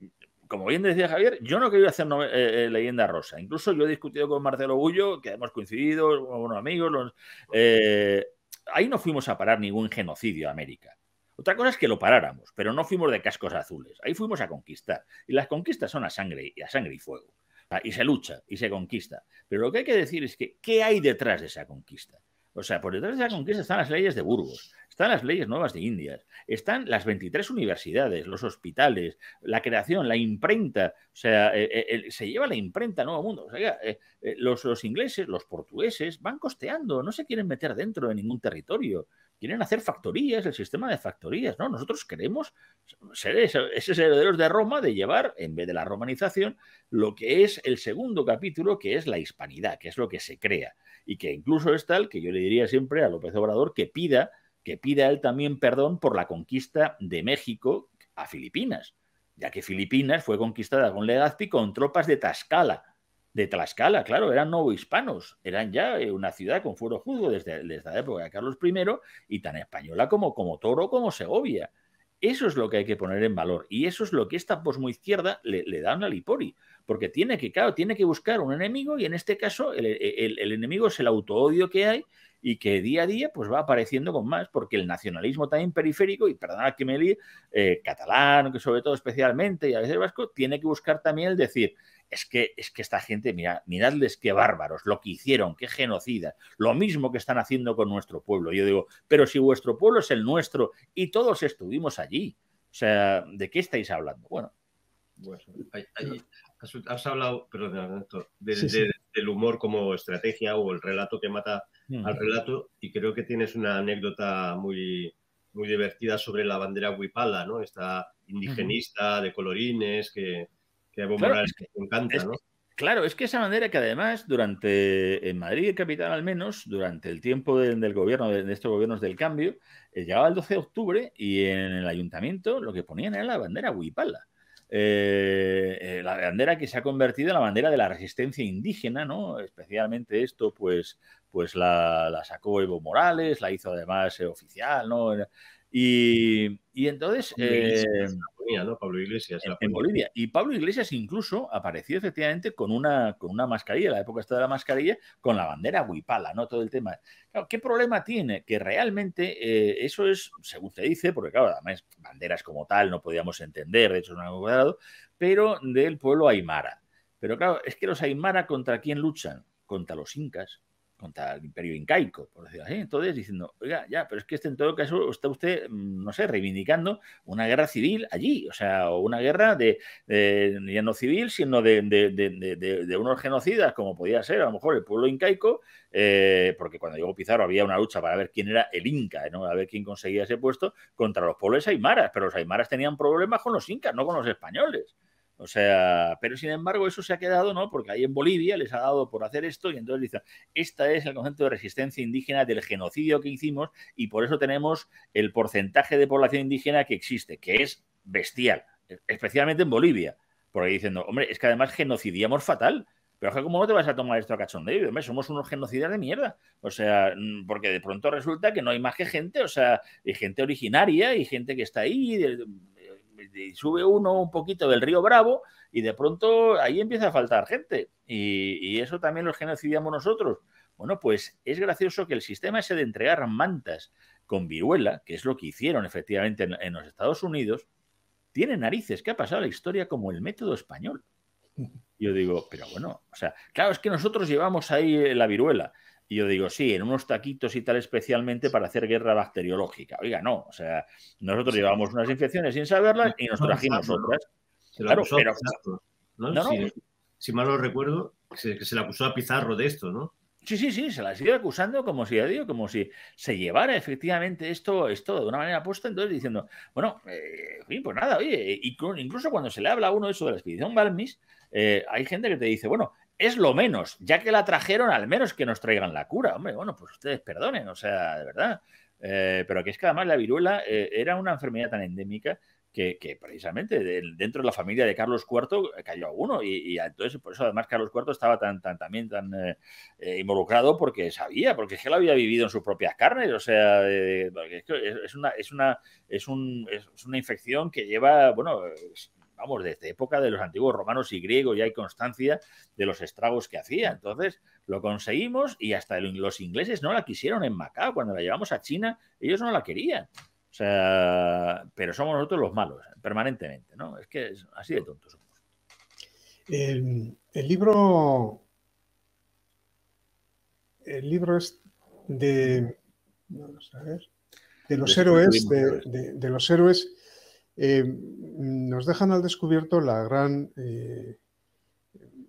como bien decía Javier, yo no quería hacer leyenda rosa. Incluso yo he discutido con Marcelo Bullo, que hemos coincidido, buenos amigos. Ahí no fuimos a parar ningún genocidio a América. Otra cosa es que lo paráramos, pero no fuimos de cascos azules. Ahí fuimos a conquistar. Y las conquistas son a sangre y fuego. Y se lucha y se conquista. Pero lo que hay que decir es que, ¿qué hay detrás de esa conquista? O sea, por detrás de esa conquista están las leyes de Burgos, están las leyes nuevas de Indias, están las 23 universidades, los hospitales, la creación, la imprenta. O sea, se lleva la imprenta al Nuevo Mundo. O sea, los ingleses, los portugueses van costeando, no se quieren meter dentro de ningún territorio. Quieren hacer factorías, el sistema de factorías, ¿no? Nosotros queremos ser esos herederos de Roma, de llevar, en vez de la romanización, lo que es el segundo capítulo, que es la hispanidad, que es lo que se crea. Y que incluso es tal que yo le diría siempre a López Obrador que pida él también perdón por la conquista de México a Filipinas, ya que Filipinas fue conquistada con Legazpi con tropas de Tlaxcala, claro, eran novohispanos, eran ya una ciudad con fuero juzgo desde la época de Carlos I y tan española como Toro como Segovia. Eso es lo que hay que poner en valor y eso es lo que esta posmoizquierda le da a Lipori, porque tiene que buscar un enemigo y en este caso el enemigo es el autoodio que hay y que día a día pues va apareciendo con más, porque el nacionalismo también periférico, y perdona que me líe, catalán, que sobre todo especialmente, y a veces vasco, tiene que buscar también el decir, es que esta gente, miradles qué bárbaros, lo que hicieron, qué genocidas, lo mismo que están haciendo con nuestro pueblo. Yo digo, pero si vuestro pueblo es el nuestro y todos estuvimos allí, o sea, ¿de qué estáis hablando? Bueno, has hablado, perdón, del humor como estrategia o el relato que mata al relato, y creo que tienes una anécdota muy, muy divertida sobre la bandera huipala, ¿no? Esta indigenista de colorines que a Evo Morales le encanta, ¿no? Claro, es que esa bandera que además en Madrid capital al menos, durante el tiempo del gobierno, de estos gobiernos del cambio, llegaba el 12 de octubre y en el ayuntamiento lo que ponían era la bandera huipala. La bandera que se ha convertido en la bandera de la resistencia indígena, ¿no? Especialmente esto, pues la sacó Evo Morales, la hizo además oficial, ¿no? Y entonces... ¿no? Pablo Iglesias. En Bolivia. Y Pablo Iglesias incluso apareció efectivamente con una mascarilla, la época esta de la mascarilla, con la bandera huipala, ¿no? Todo el tema. Claro, ¿qué problema tiene? Que realmente eso es, según se dice, porque claro, además banderas como tal no podíamos entender, de hecho es un cuadrado, pero del pueblo aymara. Pero claro, es que los aymara ¿contra quién luchan? Contra los incas, contra el imperio incaico, por decirlo así. Entonces, diciendo, oiga, ya, pero es que en todo caso está usted, no sé, reivindicando una guerra civil allí, o sea, o una guerra ya no civil, sino de unos genocidas, como podía ser a lo mejor el pueblo incaico, porque cuando llegó Pizarro había una lucha para ver quién era el inca, ¿no? A ver quién conseguía ese puesto contra los pueblos aymaras, pero los aymaras tenían problemas con los incas, no con los españoles. O sea, pero sin embargo eso se ha quedado, ¿no? Porque ahí en Bolivia les ha dado por hacer esto y entonces dicen, este es el concepto de resistencia indígena del genocidio que hicimos y por eso tenemos el porcentaje de población indígena que existe, que es bestial, especialmente en Bolivia. Porque diciendo, hombre, es que además genocidiamos fatal. Pero es que ¿cómo no te vas a tomar esto a cachondeo? Hombre, somos unos genocidas de mierda. O sea, porque de pronto resulta que no hay más que gente, o sea, hay gente originaria y gente que está ahí, y sube uno un poquito del río Bravo y de pronto ahí empieza a faltar gente y eso también lo genocidiamos nosotros. Bueno, pues es gracioso que el sistema ese de entregar mantas con viruela, que es lo que hicieron efectivamente en los Estados Unidos, tiene narices, que ha pasado a la historia como el método español. Yo digo, pero bueno, o sea, claro, es que nosotros llevamos ahí la viruela. Y yo digo, sí, en unos taquitos y tal especialmente para hacer guerra bacteriológica. Oiga, no, o sea, nosotros llevamos unas infecciones sin saberlas y nos trajimos otras. Claro, pero... ¿no? Si mal no recuerdo, que se le acusó a Pizarro de esto, ¿no? Sí, se la sigue acusando como si se llevara efectivamente esto de una manera puesta, entonces diciendo, bueno, pues nada, oye, incluso cuando se le habla a uno de eso de la expedición Balmis, hay gente que te dice, bueno, es lo menos, ya que la trajeron, al menos que nos traigan la cura. Hombre, bueno, pues ustedes perdonen, o sea, de verdad. Pero que es que además la viruela era una enfermedad tan endémica que precisamente dentro de la familia de Carlos IV cayó uno y entonces por eso además Carlos IV estaba también tan involucrado porque es que lo había vivido en sus propias carnes, o sea, es una infección que lleva, bueno, vamos, desde época de los antiguos romanos y griegos ya hay constancia de los estragos que hacía. Entonces lo conseguimos y hasta los ingleses no la quisieron en Macao. Cuando la llevamos a China, ellos no la querían. O sea, pero somos nosotros los malos, permanentemente, ¿no? Es que así de tontos somos. El libro es vamos a ver, de los héroes, de los héroes. Nos dejan al descubierto la gran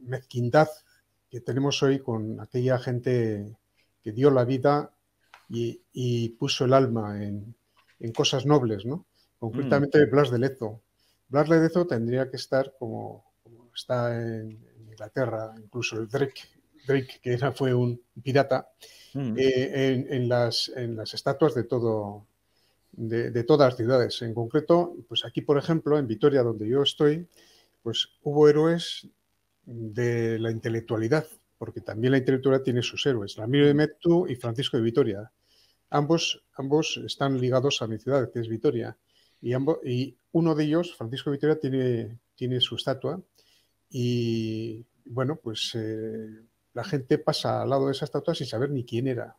mezquindad que tenemos hoy con aquella gente que dio la vida y puso el alma en cosas nobles, ¿no? Concretamente Blas de Lezo. Blas de Lezo tendría que estar como está en Inglaterra, incluso el Drake que fue un pirata, en las estatuas de todas las ciudades. En concreto, pues aquí, por ejemplo, en Vitoria, donde yo estoy, pues hubo héroes de la intelectualidad, porque también la intelectualidad tiene sus héroes, Ramiro de Mettu y Francisco de Vitoria. Ambos están ligados a mi ciudad, que es Vitoria, y uno de ellos, Francisco de Vitoria, tiene su estatua y, bueno, pues la gente pasa al lado de esa estatua sin saber ni quién era.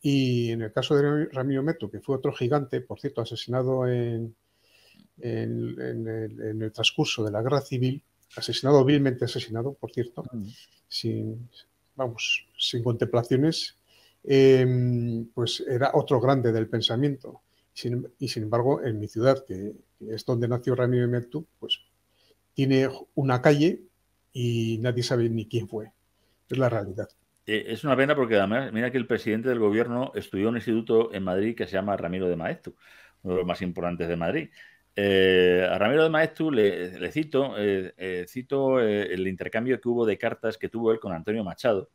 Y en el caso de Ramiro Mettu, que fue otro gigante, por cierto, asesinado en el transcurso de la Guerra Civil, vilmente asesinado, por cierto, sin contemplaciones, pues era otro grande del pensamiento. Y sin embargo, en mi ciudad, que es donde nació Ramiro Mettu, pues tiene una calle y nadie sabe ni quién fue. Es la realidad. Es una pena porque además, mira que el presidente del gobierno estudió en un instituto en Madrid que se llama Ramiro de Maeztu, uno de los más importantes de Madrid. A Ramiro de Maeztu le cito el intercambio que hubo de cartas que tuvo él con Antonio Machado.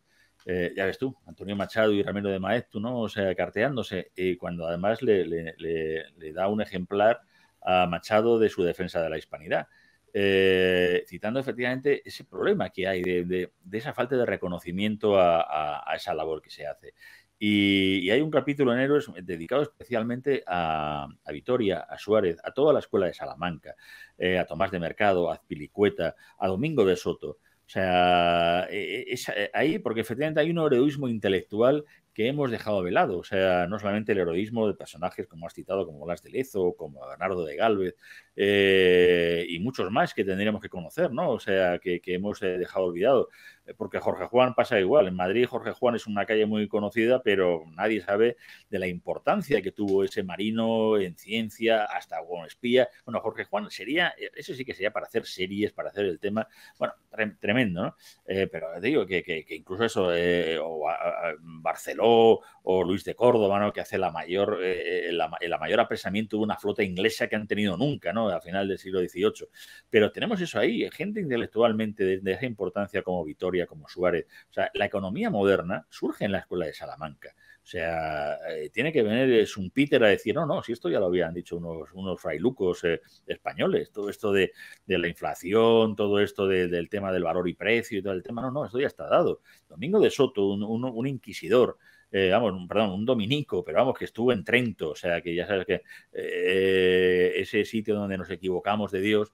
Ya ves tú, Antonio Machado y Ramiro de Maeztu, ¿no? O sea, carteándose. Y cuando además le da un ejemplar a Machado de su defensa de la hispanidad. Citando efectivamente ese problema que hay de esa falta de reconocimiento a esa labor que se hace. Y hay un capítulo en Héroes dedicado especialmente a Vitoria, a Suárez, a toda la escuela de Salamanca, a Tomás de Mercado, a Azpilicueta, a Domingo de Soto. O sea, ahí, porque efectivamente hay un heroísmo intelectual que hemos dejado de lado. O sea, no solamente el heroísmo de personajes como has citado, como Blas de Lezo, como Bernardo de Gálvez, y muchos más que tendríamos que conocer, ¿no? O sea, que hemos dejado olvidado. Porque Jorge Juan pasa igual. En Madrid, Jorge Juan es una calle muy conocida, pero nadie sabe de la importancia que tuvo ese marino en ciencia, hasta como espía. Bueno, Jorge Juan eso sí que sería para hacer series, para hacer el tema, bueno, tremendo, ¿no? Pero te digo que incluso eso, Barceló o Luis de Córdoba, ¿no? Que hace el mayor apresamiento de una flota inglesa que han tenido nunca, ¿no? A final del siglo XVIII. Pero tenemos eso ahí, gente intelectualmente de esa importancia como Vitoria, como Suárez. O sea, la economía moderna surge en la escuela de Salamanca. O sea, tiene que venir Schumpeter a decir, no, si esto ya lo habían dicho unos frailucos españoles, todo esto de la inflación, todo esto del tema del valor y precio y todo el tema, no, esto ya está dado. Domingo de Soto, un inquisidor, un dominico, pero vamos, que estuvo en Trento, o sea, que ya sabes que ese sitio donde nos equivocamos de Dios,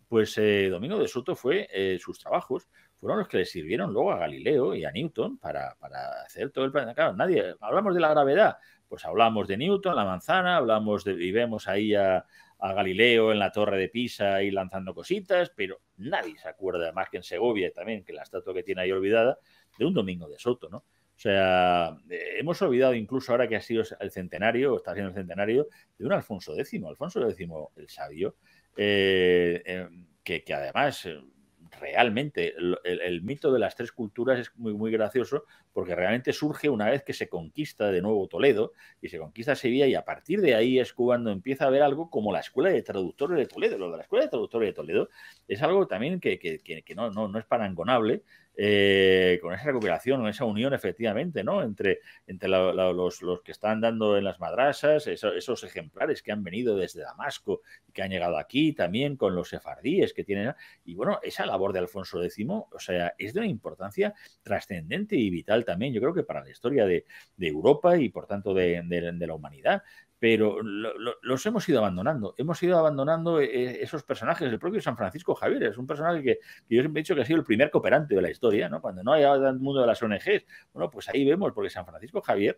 pues Domingo de Soto sus trabajos fueron los que le sirvieron luego a Galileo y a Newton para hacer todo el planeta. Claro, hablamos de la gravedad, pues hablamos de Newton, la manzana, y vemos ahí a Galileo en la torre de Pisa ahí lanzando cositas, pero nadie se acuerda, más que en Segovia también, que la estatua que tiene ahí olvidada, de un Domingo de Soto, ¿no? O sea, hemos olvidado incluso ahora que ha sido el centenario, o está siendo el centenario, de un Alfonso X, Alfonso X el Sabio, que además realmente el mito de las tres culturas es muy, muy gracioso porque realmente surge una vez que se conquista de nuevo Toledo y se conquista Sevilla y a partir de ahí es cuando empieza a haber algo como la Escuela de Traductores de Toledo. Lo de la Escuela de Traductores de Toledo es algo también que no es parangonable con esa recuperación, con esa unión efectivamente, ¿no? Entre los que están dando en las madrasas, esos ejemplares que han venido desde Damasco y que han llegado aquí también con los sefardíes que tienen. Y bueno, esa labor de Alfonso X, o sea, es de una importancia trascendente y vital también, yo creo que para la historia de Europa y por tanto de la humanidad. Pero los hemos ido abandonando. Hemos ido abandonando esos personajes. El propio San Francisco Javier es un personaje que yo siempre he dicho que ha sido el primer cooperante de la historia, ¿no? Cuando no hay el mundo de las ONGs. Bueno, pues ahí vemos, porque San Francisco Javier,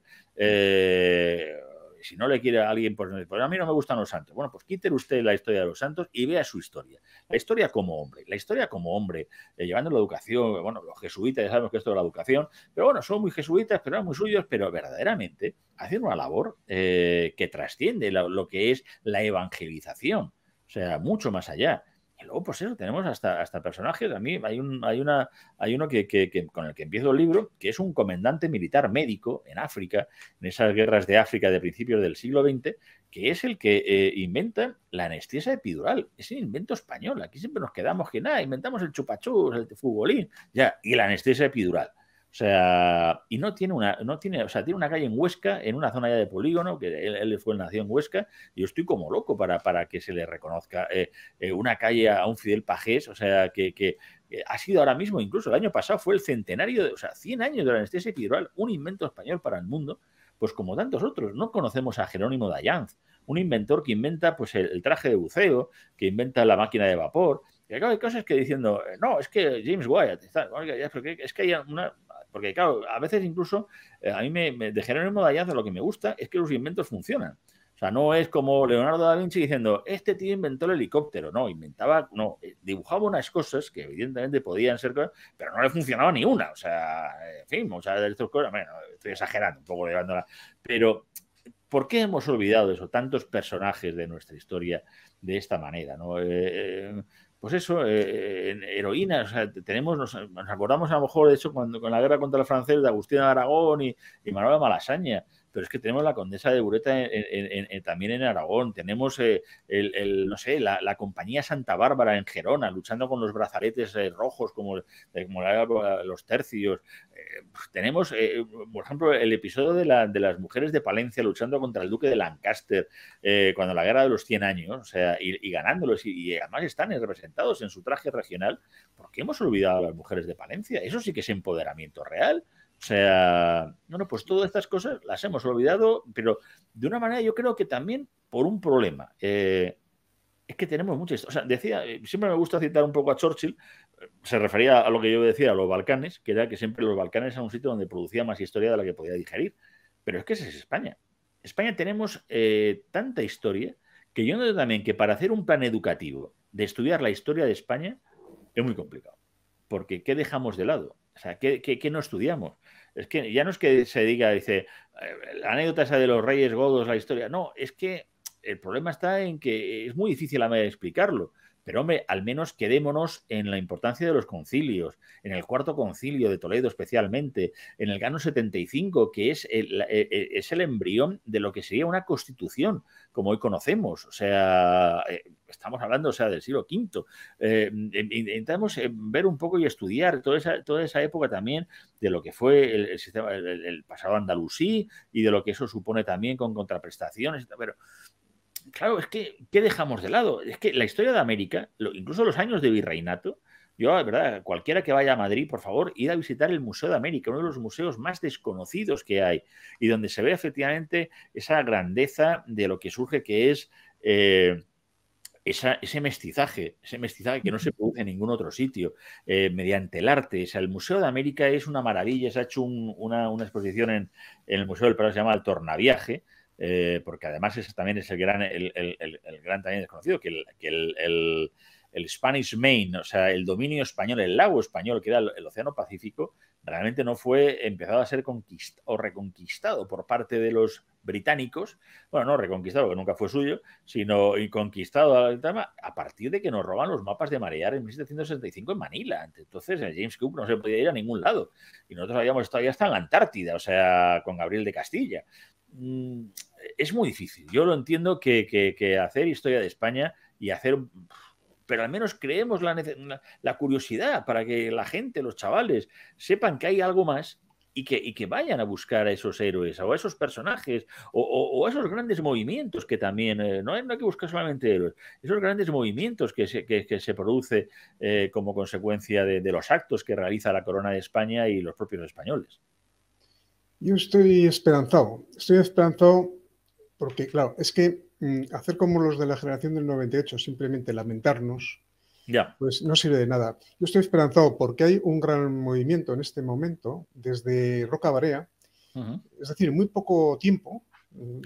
si no le quiere a alguien, pues a mí no me gustan los santos. Bueno, pues quite usted la historia de los santos y vea su historia. La historia como hombre, llevando la educación. Bueno, los jesuitas, ya sabemos que esto de la educación, pero bueno, son muy jesuitas, pero eran muy suyos, pero verdaderamente hacen una labor que trasciende lo que es la evangelización, o sea, mucho más allá. Y luego, pues eso, tenemos hasta personajes. A mí hay uno que con el que empiezo el libro, que es un comandante militar médico en África, en esas guerras de África de principios del siglo XX, que es el que inventa la anestesia epidural. Es un invento español. Aquí siempre nos quedamos que nada, inventamos el chupachus, el futbolín, ya, y la anestesia epidural. O sea, y tiene una calle en Huesca, en una zona ya de polígono, que él nació en Huesca, y yo estoy como loco para que se le reconozca una calle a un Fidel Pajés, o sea, que ha sido ahora mismo, incluso el año pasado fue el centenario, 100 años de la anestesia epidural, un invento español para el mundo, pues como tantos otros. No conocemos a Jerónimo Dayanz, un inventor que inventa pues el traje de buceo, que inventa la máquina de vapor. Y claro, hay cosas que diciendo, no, es que James Wyatt, es que hay una... Porque, claro, a veces incluso a mí de Jerónimo Dayanz lo que me gusta es que los inventos funcionan. O sea, no es como Leonardo da Vinci diciendo, este tío inventó el helicóptero. No, dibujaba unas cosas que evidentemente podían ser cosas, pero no le funcionaba ni una. O sea, en fin, muchas de estas cosas, bueno, estoy exagerando un poco llevándola. Pero, ¿por qué hemos olvidado eso? Tantos personajes de nuestra historia de esta manera, ¿no? Pues eso, heroínas, o sea, nos acordamos a lo mejor de hecho con la guerra contra los franceses de Agustín de Aragón y Manuela Malasaña, pero es que tenemos la condesa de Bureta también en Aragón, tenemos no sé, la compañía Santa Bárbara en Gerona, luchando con los brazaletes rojos como los tercios. Tenemos, por ejemplo, el episodio de las mujeres de Palencia luchando contra el duque de Lancaster cuando la guerra de los 100 años, o sea, y ganándolos, y además están representados en su traje regional. ¿Por qué hemos olvidado a las mujeres de Palencia? Eso sí que es empoderamiento real. O sea, pues todas estas cosas las hemos olvidado, pero de una manera yo creo que también por un problema. Es que tenemos muchas... O sea, siempre me gusta citar un poco a Churchill, se refería a lo que yo decía, a los Balcanes, que era que siempre los Balcanes eran un sitio donde producía más historia de la que podía digerir. Pero es que esa es España. España tenemos tanta historia que yo entiendo también que para hacer un plan educativo de estudiar la historia de España es muy complicado. Porque ¿qué dejamos de lado? O sea, ¿qué no estudiamos? Es que ya no es que se diga, dice, la anécdota esa de los reyes godos, la historia. No, es que el problema está en que es muy difícil a mí explicarlo. Pero, hombre, al menos quedémonos en la importancia de los concilios, en el Cuarto Concilio de Toledo especialmente, en el Gano 75, que es el embrión de lo que sería una constitución, como hoy conocemos. O sea, estamos hablando, o sea, del siglo V. Intentamos ver un poco y estudiar toda esa época también de lo que fue el sistema, el pasado andalusí y de lo que eso supone también con contraprestaciones, pero... Claro, es que, ¿qué dejamos de lado? Es que la historia de América, incluso los años de virreinato, yo, la verdad, cualquiera que vaya a Madrid, por favor, ir a visitar el Museo de América, uno de los museos más desconocidos que hay, y donde se ve efectivamente esa grandeza de lo que surge, que es ese mestizaje que no se produce en ningún otro sitio, mediante el arte. O sea, el Museo de América es una maravilla. Se ha hecho una exposición en el Museo del Prado, se llama El Tornaviaje, porque además también es el gran también desconocido, que el Spanish Main, o sea, el dominio español, el lago español, que era el Océano Pacífico, realmente no fue empezado a ser reconquistado por parte de los británicos. Bueno, no reconquistado, que nunca fue suyo, sino conquistado a partir de que nos roban los mapas de marear en 1765 en Manila. Entonces, James Cook no se podía ir a ningún lado. Y nosotros habíamos estado ya hasta en la Antártida, o sea, con Gabriel de Castilla. Es muy difícil. Yo lo entiendo que hacer historia de España y hacer pero al menos creemos la curiosidad para que la gente, los chavales, sepan que hay algo más y que vayan a buscar a esos héroes o a esos personajes o a esos grandes movimientos que también, no hay que buscar solamente héroes, esos grandes movimientos que se produce como consecuencia de los actos que realiza la Corona de España y los propios españoles. Yo estoy esperanzado porque, claro, es que hacer como los de la generación del 98, simplemente lamentarnos, pues no sirve de nada. Yo estoy esperanzado porque hay un gran movimiento en este momento, desde Roca Barea, es decir, muy poco tiempo,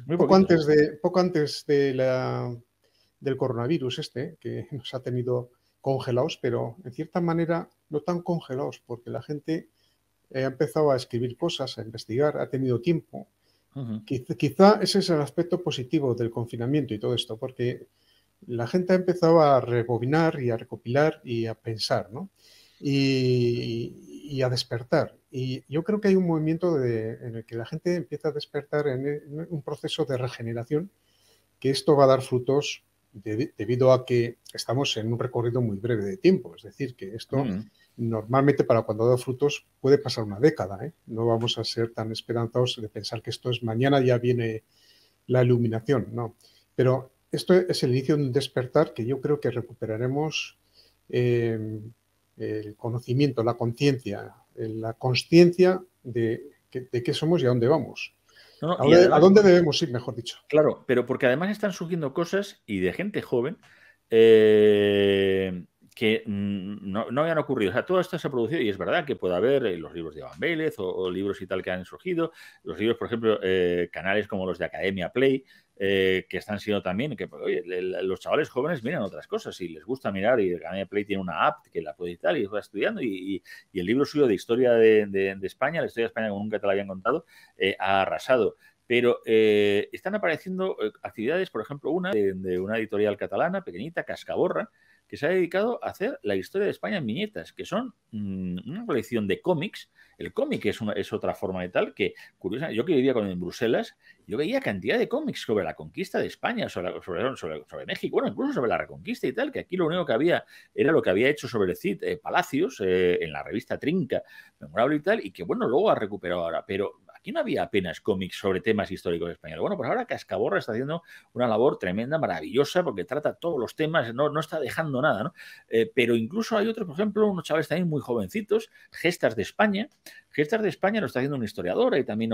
poco antes del coronavirus que nos ha tenido congelados, pero en cierta manera no tan congelados, porque la gente ha empezado a escribir cosas, a investigar, ha tenido tiempo. Quizá ese es el aspecto positivo del confinamiento y todo esto, porque la gente ha empezado a rebobinar y a recopilar y a pensar, ¿no? Y a despertar. Y yo creo que hay un movimiento en el que la gente empieza a despertar en un proceso de regeneración, que esto va a dar frutos debido a que estamos en un recorrido muy breve de tiempo. Es decir, que esto normalmente para cuando da frutos puede pasar una década, ¿eh? No vamos a ser tan esperanzados de pensar que esto es mañana ya viene la iluminación, no. Pero esto es el inicio de un despertar que yo creo que recuperaremos el conocimiento, la conciencia, la consciencia de qué somos y a dónde vamos. ¿A dónde debemos ir, mejor dicho? Claro, pero porque además están surgiendo cosas y de gente joven que no habían ocurrido. O sea, todo esto se ha producido y es verdad que puede haber los libros de Iván Vélez o libros y tal que han surgido. Los libros, por ejemplo, canales como los de Academia Play, que están siendo también, que oye, los chavales jóvenes miran otras cosas y les gusta mirar, y Academia Play tiene una app que la puede editar y va estudiando y el libro suyo de historia de España, la historia de España como nunca te la habían contado, ha arrasado. Pero están apareciendo actividades, por ejemplo, una de una editorial catalana, pequeñita, Cascaborra, que se ha dedicado a hacer la historia de España en viñetas, que son una colección de cómics. El cómic es otra forma de tal que, curiosa, yo que vivía en Bruselas, yo veía cantidad de cómics sobre la conquista de España, sobre México, bueno, incluso sobre la reconquista y tal, que aquí lo único que había era lo que había hecho sobre el Cid Palacios en la revista Trinca, memorable y tal, y que, bueno, luego ha recuperado ahora, pero aquí no había apenas cómics sobre temas históricos españoles. Bueno, pues ahora Cascaborra está haciendo una labor tremenda, maravillosa, porque trata todos los temas, no está dejando nada, ¿no? Pero incluso hay otros, por ejemplo, unos chavales también muy jovencitos, Gestas de España. Gestas de España lo está haciendo una historiadora y también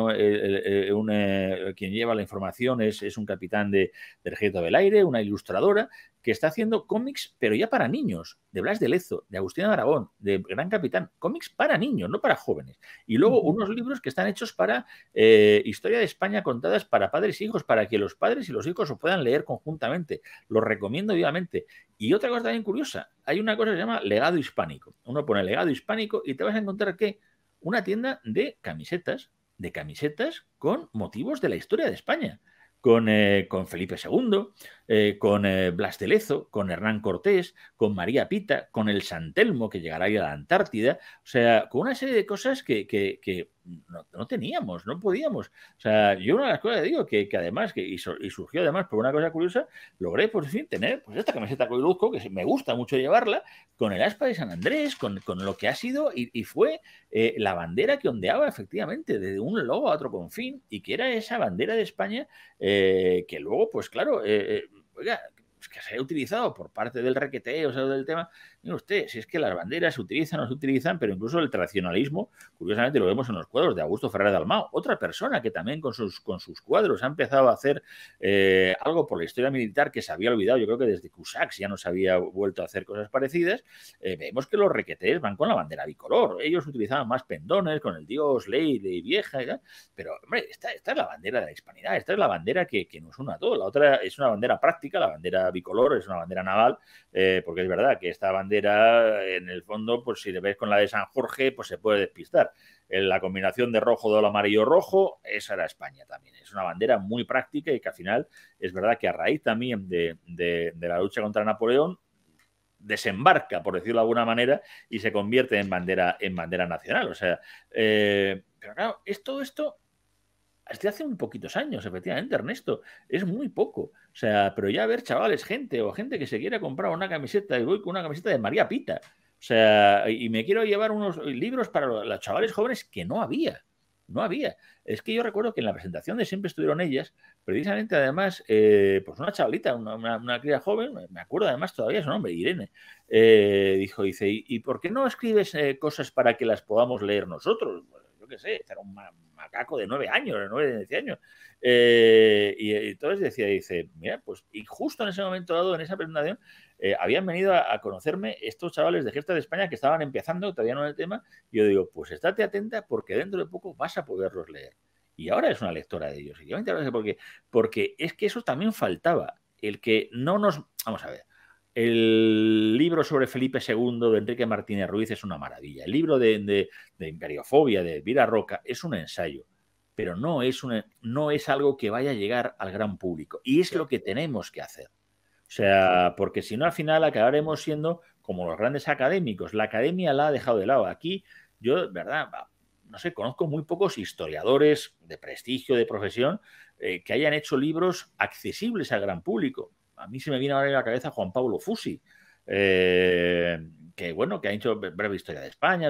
quien lleva la información es un capitán del Ejército del Aire, una ilustradora, que está haciendo cómics, pero ya para niños, de Blas de Lezo, de Agustín de Aragón, de Gran Capitán, cómics para niños, no para jóvenes. Y luego unos libros que están hechos para historia de España contadas para padres e hijos, para que los padres y los hijos lo puedan leer conjuntamente. Los recomiendo vivamente. Y otra cosa también curiosa, hay una cosa que se llama legado hispánico. Uno pone legado hispánico y te vas a encontrar que una tienda de camisetas con motivos de la historia de España. Con Felipe II, con Blas de Lezo, con Hernán Cortés, con María Pita, con el San Telmo, que llegará ahí a la Antártida. O sea, con una serie de cosas que no teníamos, no podíamos. O sea, yo una de las cosas que digo, que además, y surgió además por una cosa curiosa, logré por fin tener pues esta camiseta que luzco, que me gusta mucho llevarla, con el aspa de San Andrés, con lo que ha sido y fue la bandera que ondeaba efectivamente de un lado a otro confín, y que era esa bandera de España que luego, pues claro, oiga, que se haya utilizado por parte del requeteo, o sea, del tema. Mire usted, si es que las banderas se utilizan o no se utilizan, pero incluso el tradicionalismo, curiosamente lo vemos en los cuadros de Augusto Ferrer Dalmau, otra persona que también con sus cuadros ha empezado a hacer algo por la historia militar que se había olvidado. Yo creo que desde Cusack ya no se había vuelto a hacer cosas parecidas. Vemos que los requetés van con la bandera bicolor. Ellos utilizaban más pendones con el dios, ley vieja y tal. Pero, hombre, esta es la bandera de la hispanidad, esta es la bandera que nos une a todos. La otra es una bandera práctica, la bandera bicolor, es una bandera naval, porque es verdad que esta bandera, en el fondo, pues si le ves con la de San Jorge, pues se puede despistar. La combinación de rojo, de amarillo, rojo, esa era España también. Es una bandera muy práctica y que al final es verdad que a raíz también de la lucha contra Napoleón, desembarca, por decirlo de alguna manera, y se convierte en bandera nacional. O sea, pero claro, todo esto Hasta hace muy poquitos años, efectivamente, Ernesto, es muy poco. O sea, pero ya ver chavales, gente que se quiere comprar una camiseta y voy con una camiseta de María Pita. O sea, y me quiero llevar unos libros para los chavales jóvenes que no había. No había. Es que yo recuerdo que en la presentación de Siempre estuvieron ellas, precisamente además, pues una chavalita, una cría joven, me acuerdo además todavía su nombre, Irene, dice, ¿y por qué no escribes cosas para que las podamos leer nosotros? Yo qué sé, era un macaco de 9 años, de 9, 10 años. Y entonces dice, mira, pues, y justo en ese momento dado, en esa presentación, habían venido a conocerme estos chavales de Gesta de España que estaban empezando, todavía no en el tema, y yo digo, pues estate atenta porque dentro de poco vas a poderlos leer. Y ahora es una lectora de ellos. Y yo me interesa porque es que eso también faltaba, el que no nos... Vamos a ver. El libro sobre Felipe II de Enrique Martínez Ruiz es una maravilla. El libro de Imperiofobia de Elvira Roca es un ensayo, pero no es algo que vaya a llegar al gran público. Y es lo que tenemos que hacer. O sea, porque si no, al final acabaremos siendo como los grandes académicos. La academia la ha dejado de lado. Aquí, yo, verdad, no sé, conozco muy pocos historiadores de prestigio, de profesión, que hayan hecho libros accesibles al gran público. A mí se me viene ahora a la cabeza Juan Pablo Fusi, que bueno, que ha hecho breve historia de España,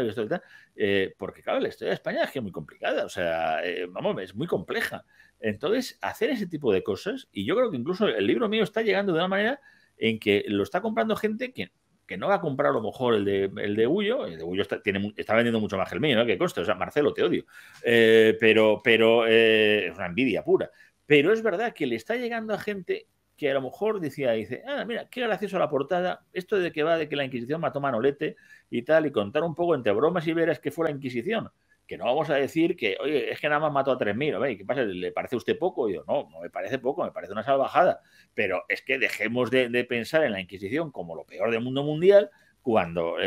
porque claro, la historia de España es que es muy complicada, o sea, vamos, es muy compleja. Entonces, hacer ese tipo de cosas, y yo creo que incluso el libro mío está llegando de una manera en que lo está comprando gente que no va a comprar a lo mejor el de Ullo. El de Ullo está vendiendo mucho más que el mío, ¿no? Que conste, o sea, Marcelo, te odio. Pero es una envidia pura. Pero es verdad que le está llegando a gente que a lo mejor dice, mira, qué gracioso la portada, esto de que va de que la Inquisición mató Manolete y tal, y contar un poco entre bromas y veras que fue la Inquisición. Que no vamos a decir que, oye, es que nada más mató a 3.000, ¿qué pasa? ¿Le parece a usted poco? Y yo, no me parece poco, me parece una salvajada. Pero es que dejemos de pensar en la Inquisición como lo peor del mundo mundial cuando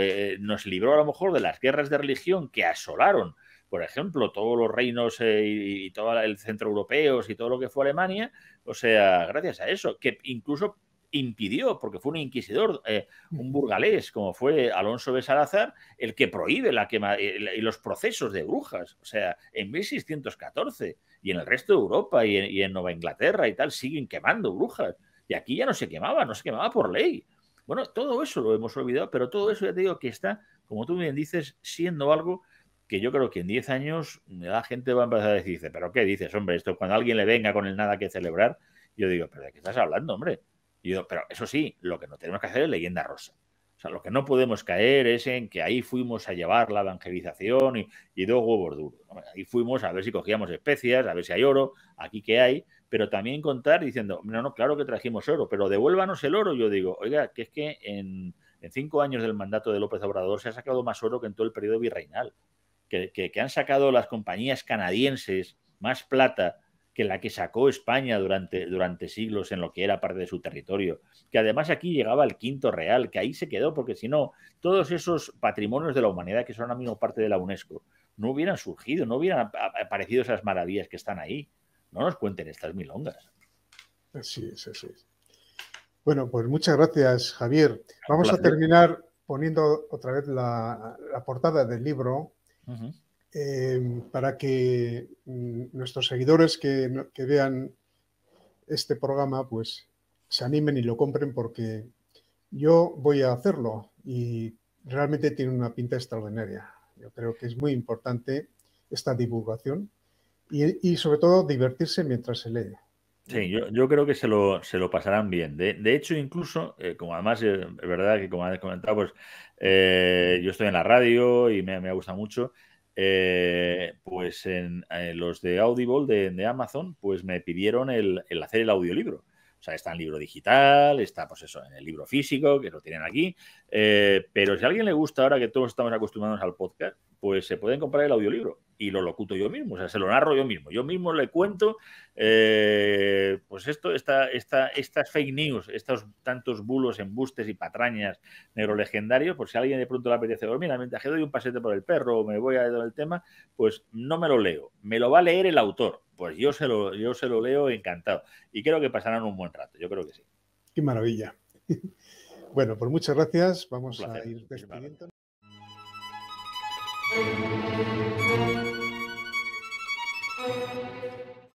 nos libró a lo mejor de las guerras de religión que asolaron, por ejemplo, todos los reinos y todo el centro europeos y todo lo que fue Alemania. O sea, gracias a eso, que incluso impidió, porque fue un inquisidor, un burgalés, como fue Alonso de Salazar, el que prohíbe la quema y los procesos de brujas. O sea, en 1614 y en el resto de Europa y en Nueva Inglaterra y tal, siguen quemando brujas. Y aquí ya no se quemaba por ley. Bueno, todo eso lo hemos olvidado, pero todo eso ya te digo que está, como tú bien dices, siendo algo que yo creo que en 10 años la gente va a empezar a decir, ¿pero qué dices, hombre? Esto cuando alguien le venga con el nada que celebrar, yo digo, ¿pero de qué estás hablando, hombre? Y yo, pero eso sí, lo que no tenemos que hacer es leyenda rosa. O sea, lo que no podemos caer es en que ahí fuimos a llevar la evangelización y 2 huevos duros. Ahí fuimos a ver si cogíamos especias, a ver si hay oro, aquí que hay, pero también contar diciendo, no, claro que trajimos oro, pero devuélvanos el oro. Yo digo, oiga, que es que en 5 años del mandato de López Obrador se ha sacado más oro que en todo el periodo virreinal. Que han sacado las compañías canadienses más plata que la que sacó España durante siglos en lo que era parte de su territorio, que además aquí llegaba el quinto real, que ahí se quedó, porque si no, todos esos patrimonios de la humanidad que son ahora mismo parte de la UNESCO, no hubieran surgido, no hubieran aparecido esas maravillas que están ahí. No nos cuenten estas milongas. Así es, así es. Bueno, pues muchas gracias, Javier. Vamos a terminar poniendo otra vez la portada del libro. Para que nuestros seguidores que vean este programa pues se animen y lo compren, porque yo voy a hacerlo y realmente tiene una pinta extraordinaria. Yo creo que es muy importante esta divulgación y sobre todo divertirse mientras se lee. Sí, yo creo que se lo pasarán bien. De hecho, incluso, como además es verdad que, como has comentado, pues yo estoy en la radio y me ha gustado mucho, pues en los de Audible de Amazon, pues me pidieron el hacer el audiolibro. O sea, está en libro digital, está pues eso, en el libro físico, que lo tienen aquí. Pero si a alguien le gusta, ahora que todos estamos acostumbrados al podcast, pues se pueden comprar el audiolibro y lo locuto yo mismo, o sea, se lo narro yo mismo. Yo mismo le cuento, pues estas fake news, estos tantos bulos, embustes y patrañas neurolegendarios, por si a alguien de pronto le apetece, mira, mientras que doy un pasete por el perro o me voy a dar el tema, pues no me lo leo, me lo va a leer el autor. Pues yo se lo leo encantado. Y creo que pasarán un buen rato, yo creo que sí. Qué maravilla. Bueno, pues muchas gracias. Vamos a ir despidiendo.